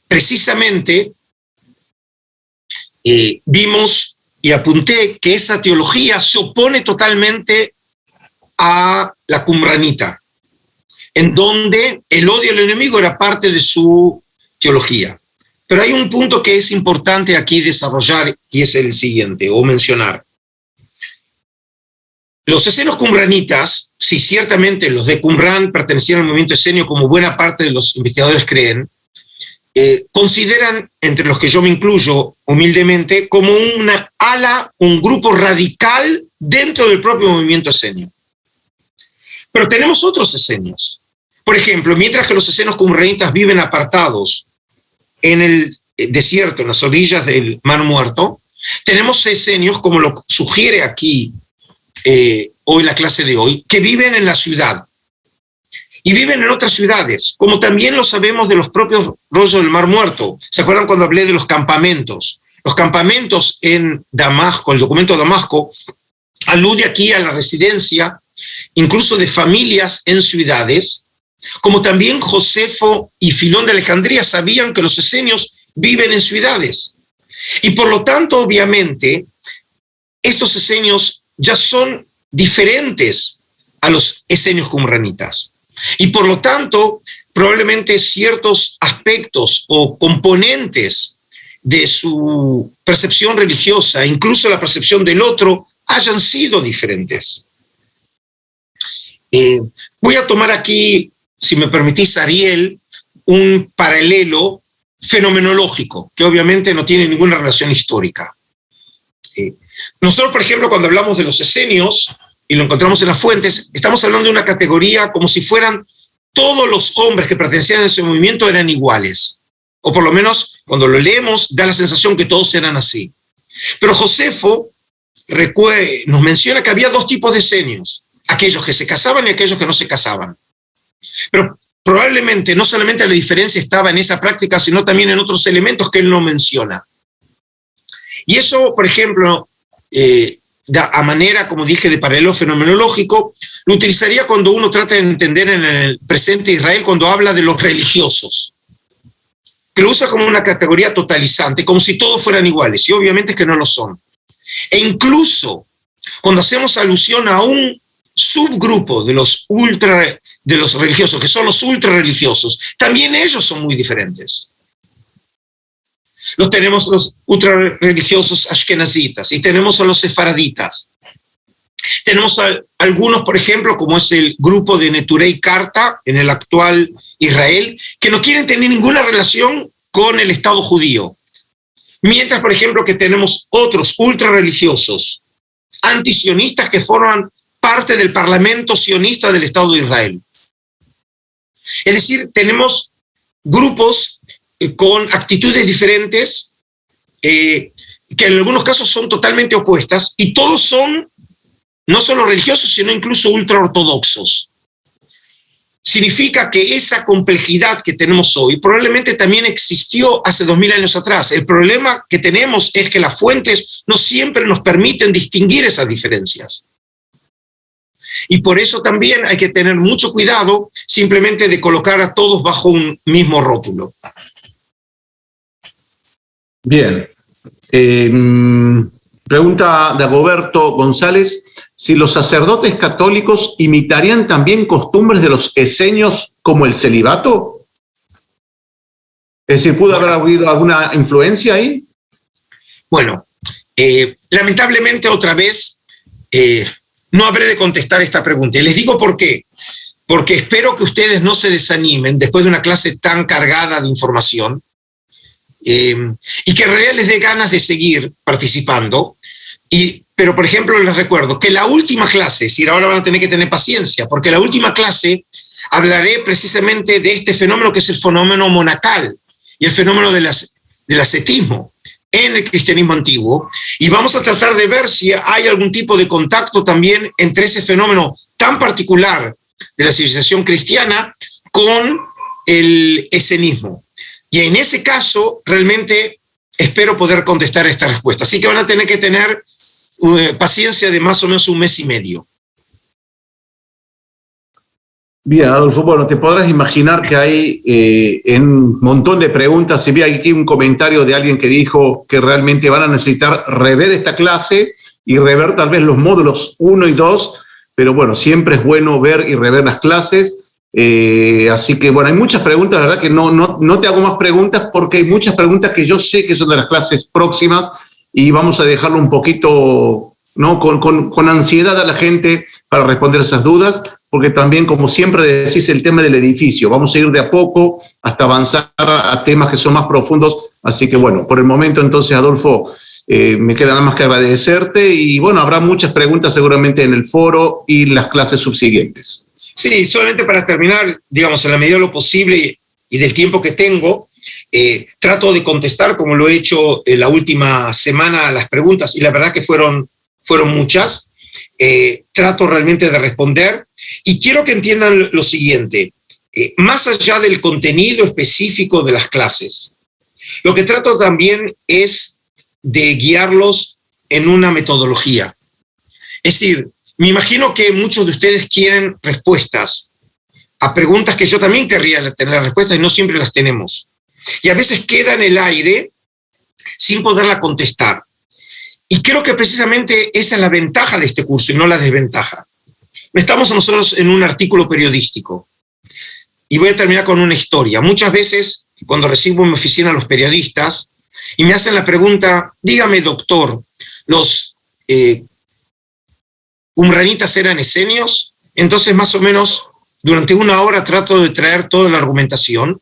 precisamente vimos y apunté que esa teología se opone totalmente a la qumranita, en donde el odio al enemigo era parte de su teología. Pero hay un punto que es importante aquí desarrollar y es el siguiente, o mencionar. Los esenios qumranitas, si ciertamente los de Qumran pertenecían al movimiento esenio como buena parte de los investigadores creen, consideran, entre los que yo me incluyo humildemente, como una ala, un grupo radical dentro del propio movimiento esenio. Pero tenemos otros esenios. Por ejemplo, mientras que los esenios qumranitas viven apartados en el desierto, en las orillas del Mar Muerto, tenemos esenios, como lo sugiere aquí hoy la clase de hoy, que viven en la ciudad. Y viven en otras ciudades, como también lo sabemos de los propios rollos del Mar Muerto. ¿Se acuerdan cuando hablé de los campamentos? Los campamentos en Damasco, el documento de Damasco, alude aquí a la residencia, incluso de familias en ciudades, como también Josefo y Filón de Alejandría sabían que los esenios viven en ciudades. Y por lo tanto, obviamente, estos esenios ya son diferentes a los esenios qumranitas. Y por lo tanto, probablemente ciertos aspectos o componentes de su percepción religiosa, incluso la percepción del otro, hayan sido diferentes. Voy a tomar aquí, si me permitís, Ariel, un paralelo fenomenológico, que obviamente no tiene ninguna relación histórica. Nosotros, por ejemplo, cuando hablamos de los esenios, y lo encontramos en las fuentes, estamos hablando de una categoría como si fueran todos los hombres que pertenecían a ese movimiento eran iguales. O por lo menos, cuando lo leemos, da la sensación que todos eran así. Pero Josefo nos menciona que había dos tipos de esenios, aquellos que se casaban y aquellos que no se casaban. Pero probablemente no solamente la diferencia estaba en esa práctica, sino también en otros elementos que él no menciona. Y eso, por ejemplo, a manera, como dije, de paralelo fenomenológico, lo utilizaría cuando uno trata de entender en el presente Israel, cuando habla de los religiosos, que lo usa como una categoría totalizante, como si todos fueran iguales, y obviamente es que no lo son. E incluso cuando hacemos alusión a un subgrupo de los religiosos, que son los ultrarreligiosos, también ellos son muy diferentes. Tenemos los ultrarreligiosos ashkenazitas y tenemos a los sefaraditas. Tenemos algunos, por ejemplo, como es el grupo de Neturei Karta en el actual Israel, que no quieren tener ninguna relación con el Estado judío. Mientras, por ejemplo, que tenemos otros ultrarreligiosos antisionistas que forman parte del Parlamento sionista del Estado de Israel. Es decir, tenemos grupos con actitudes diferentes, que en algunos casos son totalmente opuestas, y todos son no solo religiosos, sino incluso ultraortodoxos. Significa que esa complejidad que tenemos hoy probablemente también existió hace 2000 años atrás. El problema que tenemos es que las fuentes no siempre nos permiten distinguir esas diferencias. Y por eso también hay que tener mucho cuidado simplemente de colocar a todos bajo un mismo rótulo. Bien. Pregunta de Agoberto González, si los sacerdotes católicos imitarían también costumbres de los esenios como el celibato. Es decir, ¿pudo haber habido alguna influencia ahí? Bueno, lamentablemente otra vez no habré de contestar esta pregunta. Y les digo por qué. Porque espero que ustedes no se desanimen después de una clase tan cargada de información y que en realidad les dé ganas de seguir participando. Pero, por ejemplo, les recuerdo que la última clase, es decir, ahora van a tener que tener paciencia, porque la última clase hablaré precisamente de este fenómeno que es el fenómeno monacal y el fenómeno del ascetismo en el cristianismo antiguo, y vamos a tratar de ver si hay algún tipo de contacto también entre ese fenómeno tan particular de la civilización cristiana con el escenismo. Y en ese caso, realmente espero poder contestar esta respuesta. Así que van a tener que tener paciencia de más o menos 1 mes y medio. Bien, Adolfo, bueno, te podrás imaginar que hay un montón de preguntas. Si vi aquí un comentario de alguien que dijo que realmente van a necesitar rever esta clase y rever tal vez los módulos 1 y 2, pero bueno, siempre es bueno ver y rever las clases. Así que bueno, hay muchas preguntas, la verdad que no te hago más preguntas porque hay muchas preguntas que yo sé que son de las clases próximas y vamos a dejarlo un poquito, ¿no?, con ansiedad a la gente para responder esas dudas, porque también, como siempre decís, el tema del edificio, vamos a ir de a poco hasta avanzar a temas que son más profundos. Así que bueno, por el momento entonces, Adolfo, me queda nada más que agradecerte y bueno, habrá muchas preguntas seguramente en el foro y las clases subsiguientes. Sí, solamente para terminar, digamos, en la medida de lo posible y del tiempo que tengo, trato de contestar, como lo he hecho la última semana, a las preguntas, y la verdad que fueron muchas. Trato realmente de responder, y quiero que entiendan lo siguiente. Más allá del contenido específico de las clases, lo que trato también es de guiarlos en una metodología. Es decir, me imagino que muchos de ustedes quieren respuestas a preguntas que yo también querría tener las respuestas y no siempre las tenemos. Y a veces queda en el aire sin poderla contestar. Y creo que precisamente esa es la ventaja de este curso y no la desventaja. Estamos nosotros en un artículo periodístico. Y voy a terminar con una historia. Muchas veces, cuando recibo en mi oficina a los periodistas y me hacen la pregunta, dígame, doctor, ¿los qumranitas eran esenios? Entonces, más o menos, durante 1 hora trato de traer toda la argumentación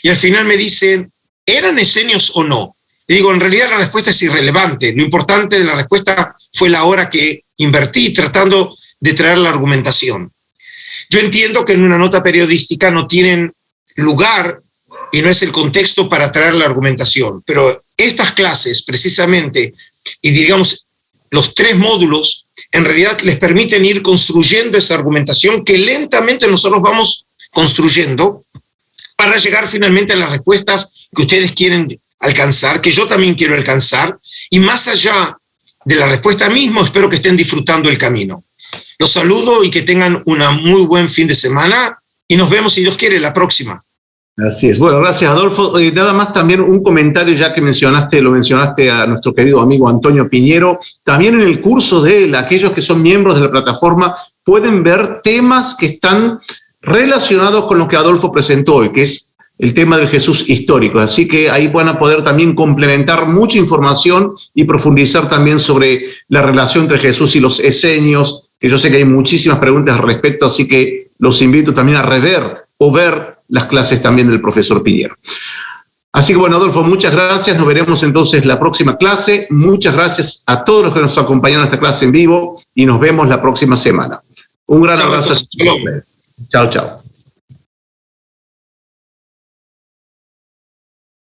y al final me dicen, ¿eran esenios o no? Y digo, en realidad la respuesta es irrelevante. Lo importante de la respuesta fue la hora que invertí tratando de traer la argumentación. Yo entiendo que en una nota periodística no tienen lugar y no es el contexto para traer la argumentación, pero estas clases precisamente, y digamos los 3 módulos, en realidad les permiten ir construyendo esa argumentación que lentamente nosotros vamos construyendo para llegar finalmente a las respuestas que ustedes quieren alcanzar, que yo también quiero alcanzar, y más allá de la respuesta misma, espero que estén disfrutando el camino. Los saludo y que tengan un muy buen fin de semana y nos vemos, si Dios quiere, la próxima. Así es. Bueno, gracias, Adolfo. Nada más también un comentario, ya que lo mencionaste a nuestro querido amigo Antonio Piñero. También en el curso de él, aquellos que son miembros de la plataforma pueden ver temas que están relacionados con lo que Adolfo presentó hoy, que es el tema del Jesús histórico. Así que ahí van a poder también complementar mucha información y profundizar también sobre la relación entre Jesús y los esenios, que yo sé que hay muchísimas preguntas al respecto, así que los invito también a rever o ver las clases también del profesor Piñero. Así que bueno, Adolfo, muchas gracias. Nos veremos entonces la próxima clase. Muchas gracias a todos los que nos acompañaron a esta clase en vivo y nos vemos la próxima semana. Un gran abrazo. Chao, chao.